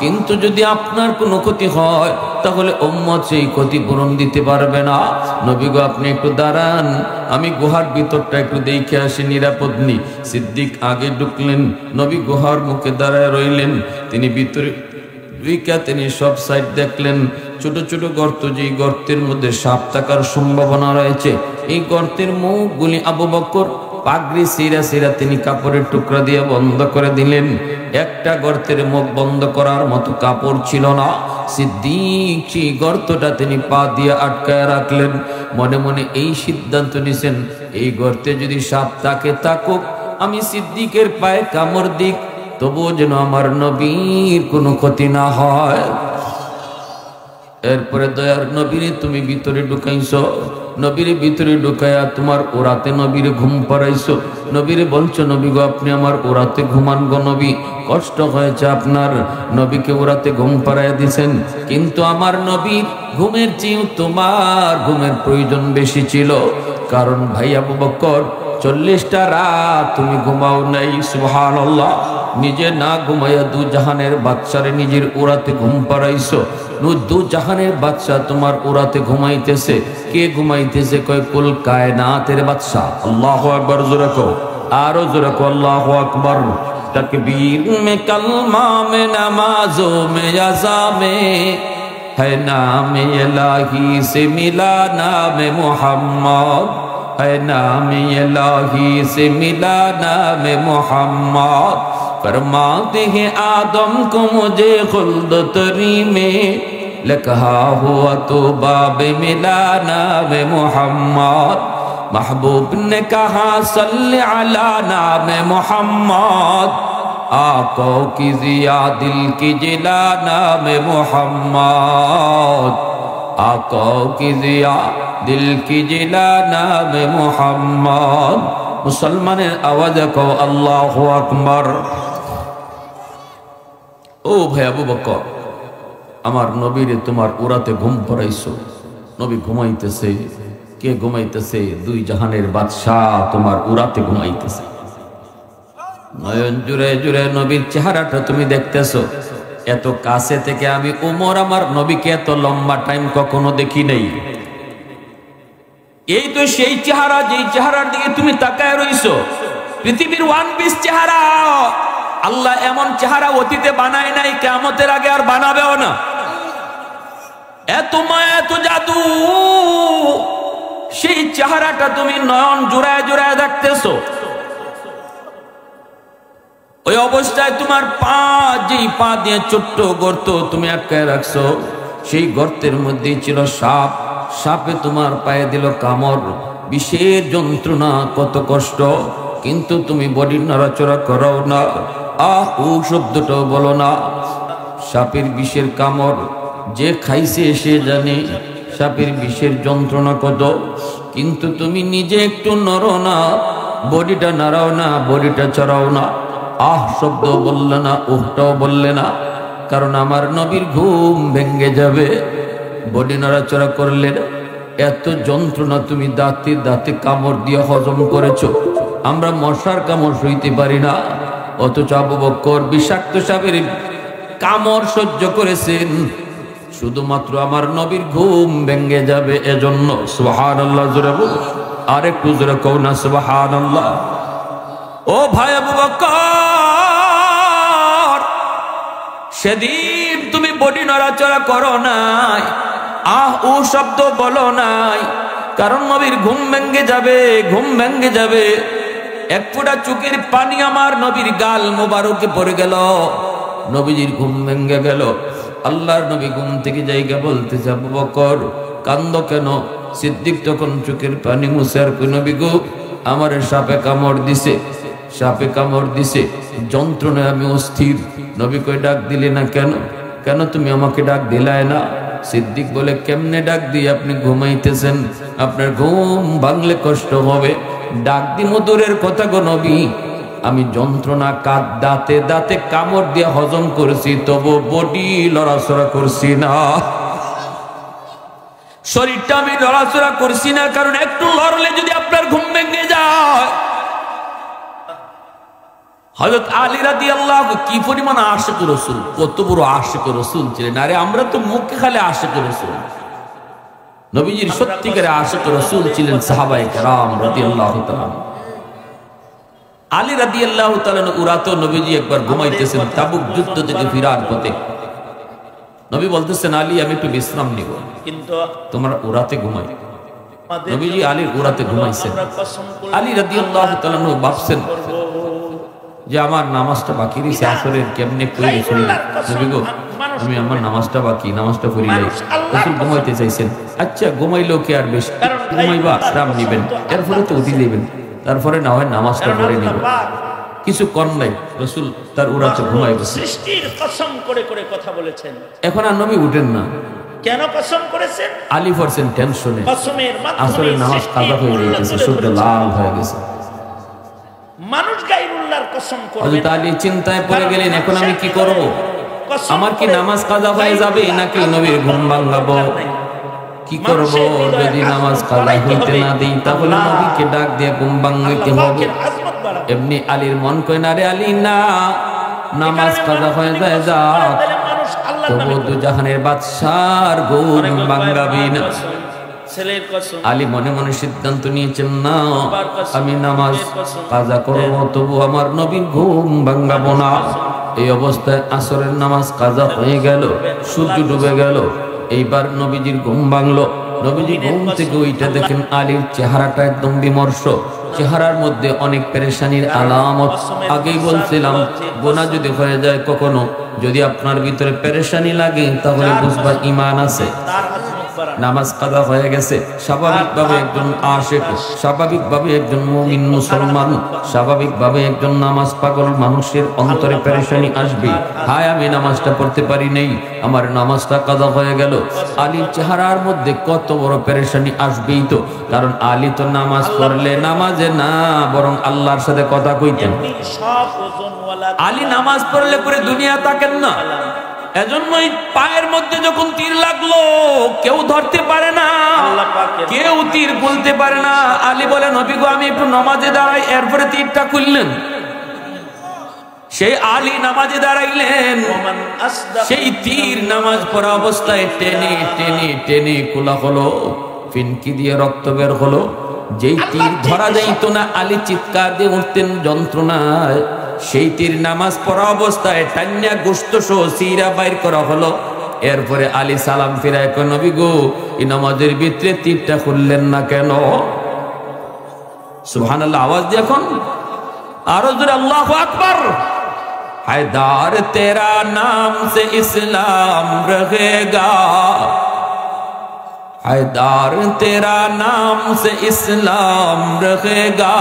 কিন্তু যদি আপনার কোনো ক্ষতি হয় তাহলে উম্মত সেই ক্ষতিপূরণ দিতে পারবে না। নবী গো, আপনি একটু দাঁড়ান, আমি গুহার ভিতরটা একটু দেখে আসি নিরাপদ নি। সিদ্দিক আগে ঢুকলেন, নবী গুহার মুখে দাঁড়ায় রইলেন। তিনি ভিতরে তিনি সব সাইড দেখলেন, ছোট ছোট গর্ত, যে গর্তের মধ্যে সাপ থাকার সম্ভাবনা রয়েছে। এই গর্তের মুখগুলি আবু বকর পাগড়ি সিরা সিরা তিনি কাপড়ের টুকরা দিয়ে বন্ধ করে দিলেন। একটা গর্তের মুখ বন্ধ করার মতো কাপড় ছিল না। সিদ্দিক সেই গর্তটা তিনি পা দিয়ে আটকায় রাখলেন। মনে মনে এই সিদ্ধান্ত নিছেন, এই গর্তে যদি সাপ থাকে থাকুক, আমি সিদ্দিকের পায়ে কামড় দিক, তবুও যেন আমার নবীর কোনো ক্ষতি না হয়। এরপরে দয়ার নবীরে তুমি ভিতরে ঢুকাইছো, নবীরে ভিতরে ঢুকাইয়া তোমার ওরাতে নবীরে ঘুম পাড়াইছো। নবীরে বলছো, নবী গো, আপনি আমার ওরাতে ঘুমান গো নবী, কষ্ট হয়েছে আপনার। নবীকে ওরাতে ঘুম পাড়াইয়া দিছেন, কিন্তু আমার নবী ঘুমের চেয়েও তোমার ঘুমের প্রয়োজন বেশি ছিল। কারণ ভাই আবু বকর, 40টা রাত তুমি ঘুমাও নাই। সুবহানাল্লাহ। নিজে না ঘুমাইয়া দুজাহানের বাদশারে নিজের ওরাতে ঘুম পাড়াইছো। দুজাহানের বাদশা তোমার ওরাতে ঘুমাইতেছে। কে ঘুমাইতেছে? কয় কুল কায়নাতের বাদশা। আল্লাহু আকবার। জোরে কও, আরো জোরে কও, আল্লাহু আকবার। तकबीर में कलमा में नमाजों में अज़ा में है नाम इलाही से मिला नाम मोहम्मद, है नाम इलाही से मिला नाम मोहम्मद। फरमाते हैं आदम को मुझे खुल्द तरी में लिखा हुआ तो बाब मिला नाम मोहम्मद। महबूब ने कहा सल्ले अला नाम मोहम्मद, आंखों की जिया दिल की जिला नाम मोहम्मद, आंखों की जिया दिल की जिला नाम मोहम्मद। मुसलमाনের আওয়াজে কও আল্লাহু আকবার। ও ভাই আবু বকর, আমার নবীরে তোমার উরাতে ঘুম পড়াইছো। নবী ঘুমাইতেছে। কে ঘুমাইতেছে? দুই জাহানের বাদশাহ তোমার উরাতে ঘুমাইতেছে। নয়ন জুড়ে জুড়ে নবীর চেহারাটা তুমি দেখতেছো। এত কাছে থেকে আমি উমর আমার নবীকে এত লম্বা টাইম কখনো দেখি নাই। এই তো সেই চেহারা, যেই চেহারার দিকে তুমি তাকায় রইছো। পৃথিবীর ওয়ান পিস চেহারা। আল্লাহ এমন চেহারা অতীতে বানায় নাই, কিয়ামতের আগে আর বানাবেও না। এত মায়া, এত জাদু, সেই চেহারাটা তুমি নয়ন জোড়ায় জোড়ায় দেখতেছো। ওই অবস্থায় তোমার পা, যেই পা দিয়ে ছোট্ট গর্ত তুমি আটকায় রাখছো, সেই গর্তের মধ্যেই ছিল সাপ। সাপে তোমার পায়ে দিল কামড়। বিষের যন্ত্রণা, কত কষ্ট, কিন্তু তুমি বডি নড়াচড়া করো না, আহ ও শব্দটাও বলো না। সাপের বিষের কামড় যে খাইছে সে জানে সাপের বিষের যন্ত্রণা কত। কিন্তু তুমি নিজে একটু নড়ো না, বডিটা নাড়াও না, বডিটা চড়াও না, আহ শব্দ বললে না, উহটাও বললে না। কারণ আমার নবীর ঘুম ভেঙ্গে যাবে। বডি নাড়াচড়া করলে না। এত যন্ত্রণা তুমি দাঁতে দাঁতে কামড় দিয়ে হজম করেছো। আমরা মশার কামড় সইতে পারি না, অথচ আবু বকর বিষাক্ত সাপের কামড় সহ্য করেছেন। শুধুমাত্র আমার নবীর ঘুম ভেঙ্গে যাবে এজন্য। সুবহানাল্লাহ। জোরে বল, আরেকটু জোরে কও না সুবহানাল্লাহ। ও ভাই আবু বকর, সেদিন তুমি বডি নড়াচড়া করো নাই, আহ ও শব্দ বলো নাই, কারণ নবীর ঘুম ভেঙ্গে যাবে, ঘুম ভেঙ্গে যাবে। এক ফোঁটা চোখের পানি আমার নবীর গাল মোবারকে পড়ে গেল, নবীজির ঘুম ভেঙ্গে গেল। আল্লাহর নবী ঘুম থেকে জায়গা বলতেছে, আবু বকর কান্দো কেন? সিদ্দিক তখন চোখের পানি মুছে আর কই নবী গো আমার সাপে কামড় দিছে, সাপে কামড় দিছে, যন্ত্রণায় আমি অস্থির। নবী কই ডাক দিলে না কেন? কেন তুমি আমাকে ডাক দিলায় না? সিদ্দিক বলে কেমনে ডাক দিয়ে? আপনি ঘুমাইতেছেন, আপনার ঘুম ভাঙলে কষ্ট হবে। ডাক দি মধুরের কথা গো নবী, আমি যন্ত্রণা কাঁদ দাঁতে দাঁতে কামড় দিয়ে হজম করছি, তবু বডি লড়াচড়া করছি না, শরীরটা আমি লড়াচড়া করছি না, কারণ একটু লড়লে যদি আপনার ঘুম ভেঙে যায়। হযরত আলী রাদিয়াল্লাহু কি পরিমাণ আশিক রাসূল, কত বড় আশিক রাসূল ছিলেন। আরে আমরা তো মুখে খালি আশিক রাসূল, নবীজির সত্যিকারের আশিক রাসূল ছিলেন সাহাবায়ে কেরাম রাদিয়াল্লাহু তাআলা। আলী রাদিয়াল্লাহু তাআলা উরাতো নবীজি একবার ঘুমাইতেছেন তাবুক যুদ্ধ থেকে ফিরার পথে। নবী বলতেছেন আলী আমি একটু বিশ্রাম নিব, কিন্তু তোমরা উরাতে ঘুমাই। নবীজি আলীর উরাতে ঘুমাইছেন। আলী রাদিয়াল্লাহু তাআলা ভাবছেন যে আমার নামাজটা বাকি রয়েছে, আসরের কেমনে করি নবী গো আমি আমার নামাজটা বাকি, নামাজটা পড়ি নাই। রাসূল ঘুমাইতে চাইছেন। আচ্ছা ঘুমাইলেও কি আর বেশ ঘুমাইবা, আরাম নিবেন, এরপরে তো উঠি দিবেন, তারপরে না হয় নামাজটা পড়ে নিব। কিছু কর নাই, রাসূল তার উরাতে ঘুমাই গেছে। সৃষ্টির কসম করে করে কথা বলেছেন। এখন আর নবী উঠেন না। কেন কসম করেছেন? আলী পড়ছেন টেনশনে, কসমের মাধ্যমে আসরের নামাজ কাজা হয়ে গেছে, সূর্য লাল হয়ে গেছে। মানুষ গায়রুল্লাহর কসম করবে। হযরত আলী চিন্তায় পড়ে গেলেন, এখন আমি কি করব? আমার কি নামাজ কাজা হয়ে যাবে নাকি নবীর ঘুম ভাঙাবো? কি করব? যদি নামাজ কাজা হইতে না দেই তাহলে নবীকে ডাক দিয়ে ঘুম ভাঙাইতে হবে। এমনি আলীর মন কয় না রে আলী, না নামাজ কাজা হয়ে যায় যাক, তবু দুজাহানের বাদশার ঘুম ভাঙাবি না। আলী মনে মনে সিদ্ধান্ত নিয়েছেন, না আমি নামাজ কাজা করব, তবু আমার নবীর ঘুম ভাঙাবো না। এই অবস্থায় আসরের নামাজ কাজা হয়ে গেল, সূর্য ডুবে গেল। এইবার নবীজির ঘুম ভাঙলো। নবীজি ঘুম থেকে ওইটা দেখেন আলীর চেহারাটা একদম বিমর্ষ, চেহারার মধ্যে অনেক পেরেশানির আলামত। আগেই বলছিলাম গুনাহ যদি হয়ে যায় কখনো, যদি আপনার ভিতরে পেরেশানি লাগে তাহলে বুঝবা ঈমান আছে। নামাজ কাজা হয়ে গেছে, স্বাভাবিকভাবে একজন আশিক, স্বাভাবিকভাবে একজন মুমিন মুসলমান, স্বাভাবিকভাবে একজন নামাজ পাগল মানুষের অন্তরে পেরেশানি আসবে। হায় আমি নামাজটা পড়তে পারি নাই, আমার নামাজটা কাজা হয়ে গেল। আলীর চেহারার মধ্যে কত বড় পেরেশানি আসবেই তো, কারণ আলী তো নামাজ পড়লে নামাজে না বরং আল্লাহর সাথে কথা কইতেন। আলী নামাজ পড়লে পরে দুনিয়া তাকেন না। এজন্যই পায়ের মধ্যে যখন তীর লাগলো কেউ ধরতে পারে না, কেউ তীর খুলতে পারে না। আলী বলে নবী গো আমি একটু নামাজে দাঁড়াই, এরপরে তীরটা খুললেন। সেই আলী নামাজে দাঁড়াইলেন, সেই তীর নামাজ পড়া অবস্থায় টেনে টেনে টেনে খোলা হলো, ফিনকি দিয়ে রক্ত বের হলো। যেই তীর ধরা যাইতো না আলী চিৎকার দিয়ে উঠতেন যন্ত্রণায়, সেই তীর নামাজ পড়া অবস্থায় টান্যা গোশত সহ সিরা বাইর করা হলো। এরপরে আলী সালাম ফিরায় কয় নবী গো এই নামাজের ভিতরে তীরটা খুললেন না কেন? সুবহানাল্লাহ আওয়াজ দিয়ে এখন আরো জোরে আল্লাহু আকবার। हैदर तेरा नाम से इस्लाम रहेगा, हैदर तेरा नाम से इस्लाम रहेगा,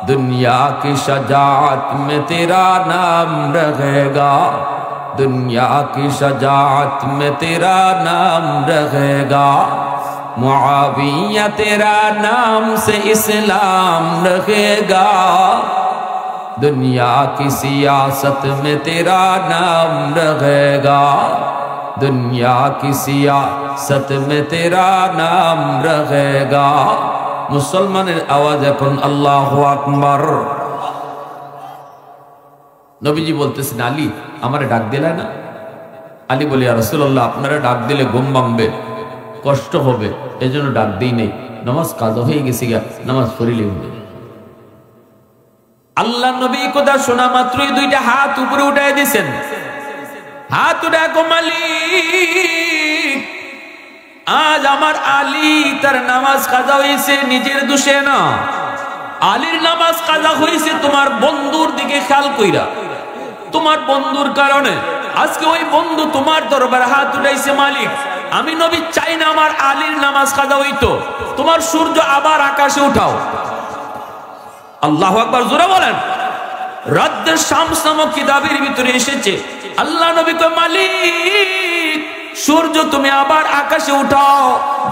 दुनिया की शजाअत में तेरा नाम रहेगा, दुनिया की शजाअत में तेरा नाम रहेगा, मुआविया तेरा नाम से इस्लाम रहेगा, दुनिया की सियासत में तेरा नाम रहेगा, दुनिया की सियासत में तेरा नाम रहेगा। मुसलमाনের আওয়াজ এখন আল্লাহু আকবার। নবীজি বলতেছেন আলী আমারে ডাক দিলা না? আলী বলে ইয়া রাসূলুল্লাহ আপনারা ডাক দিলে ঘুম ভাঙবে, কষ্ট হবে, এজন্য ডাক দেই নাই, নামাজ কাজা হয়ে গেছে গা, নামাজ পড়িলে হবে। আল্লাহ নবী কথা শোনা মাত্রই দুইটা হাত উপরে উঠায় দিয়েছেন। হাত উঠা মালিক আজ আমার আলী তার নামাজ কাজা হয়েছে নিজের দোষে না, আলীর নামাজ কাজা হয়েছে তোমার বন্ধুর দিকে খেয়াল কইরা, তোমার বন্ধুর কারণে আজকে ওই বন্ধু তোমার দরবারে হাত উঠাইছে। মালিক আমি নবী চাই না আমার আলীর নামাজ কাজা হইতো, তোমার সূর্য আবার আকাশে উঠাও। আল্লাহু আকবার, জোরে বলেন। রাদ্দে শামস নামক কিতাবের ভিতরে এসেছে, আল্লাহ নবী কয়, মালিক সূর্য তুমি আবার আকাশে উঠাও,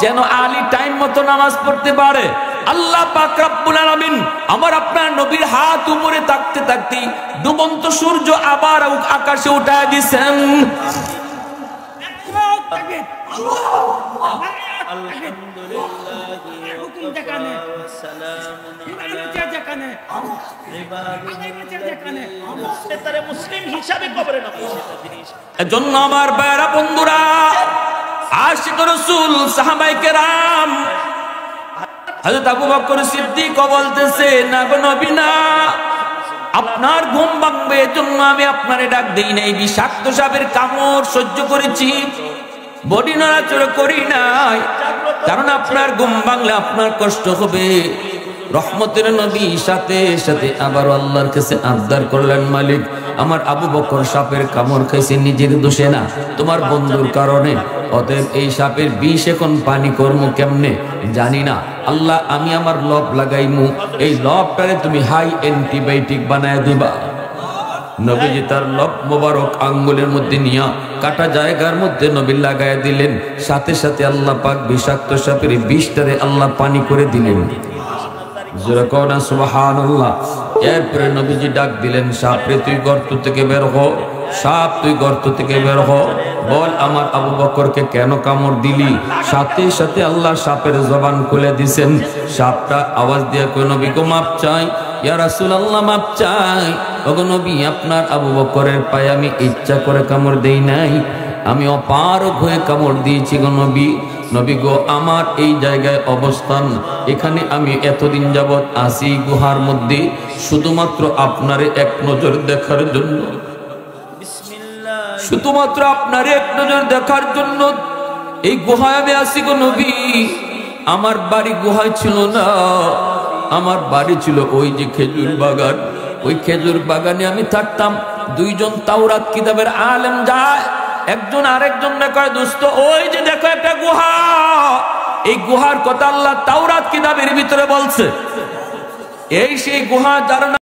যেন আলী টাইম মতো নামাজ পড়তে পারে। আল্লাহ পাক রব্বুল আলামিন আমার আপনার নবীর হাত উপরে থাকতে থাকতে ডুবন্ত সূর্য আবার আকাশে উঠায় দিয়েছেন। এজন্য আমার ভাইরা বন্ধুরা, আশিক রাসূল সাহাবায়ে কেরাম, হযরত আবু বকর সিদ্দিক বলতেছে, না গো নবী না, আপনার ঘুম ভাঙবে এজন্য আমি আপনারে ডাক দেই নাই, বিষাক্ত সাপের কামড় সহ্য করেছি, বডি নড়াচড়া করি নাই, কারণ আপনার ঘুম ভাঙলে আপনার কষ্ট হবে। রহমতের নবী সাথে সাথে আবার আল্লাহর কাছে আবদার করলেন, মালিক আমার আবু বকর সাপের কামড় খাইছে নিজের দোষে না, তোমার বন্ধুর কারণে, অতএব এই সাপের বিষ এখন পানি করবো কেমনে জানি না, আল্লাহ আমি আমার লব লাগাইমু, এই লবটারে তুমি হাই অ্যান্টিবায়োটিক বানায় দিবা। নবীজি তার লব মোবারক আঙ্গুলের মধ্যে নিয়া কাটা জায়গার মধ্যে নবী লাগায় দিলেন, সাথে সাথে আল্লাহ পাক বিষাক্ত সাপের বিষটারে আল্লাহ পানি করে দিলেন। সুবহানাল্লাহ। এরপরে নবীজি ডাক দিলেন, সাপ রে তুই গর্ত থেকে বের হ, সাপ তুই গর্ত থেকে বের হ, বল আমার আবু বকরকে কেন কামড় দিলি। সাথে সাথে আল্লাহ সাপের জবান খুলে দিয়েছেন। সাপটা আওয়াজ দিয়ে কয়, নবী গো মাপ চাই, ইয়া রাসূলুল্লাহ মাপ চাই, ওগো নবী আপনার আবু বকরের পায়ে আমি ইচ্ছা করে কামড় দেই নাই, আমি অপারগ হয়ে কামড় দিয়েছি গো নবী। নবী গো আমার এই জায়গায় অবস্থান, এখানে আমি এতদিন যাবৎ আসি গুহার মধ্যে শুধুমাত্র আপনারে এক নজর দেখার জন্য, শুধুমাত্র আপনারে এক নজর দেখার জন্য এই গুহায় আমি আসি গো নবী। আমার বাড়ি গুহায় ছিল না, আমার বাড়ি ছিল ওই যে খেজুর বাগান, ওই খেজুর বাগানে আমি থাকতাম। দুইজন তাওরাত কিতাবের আলেম যায়, একজন আরেকজন কয়, দোস্ত ওই যে দেখো একটা গুহা, এই গুহার কথা আল্লাহ তাওরাত কিতাবের ভিতরে বলছে, এই সেই গুহা যার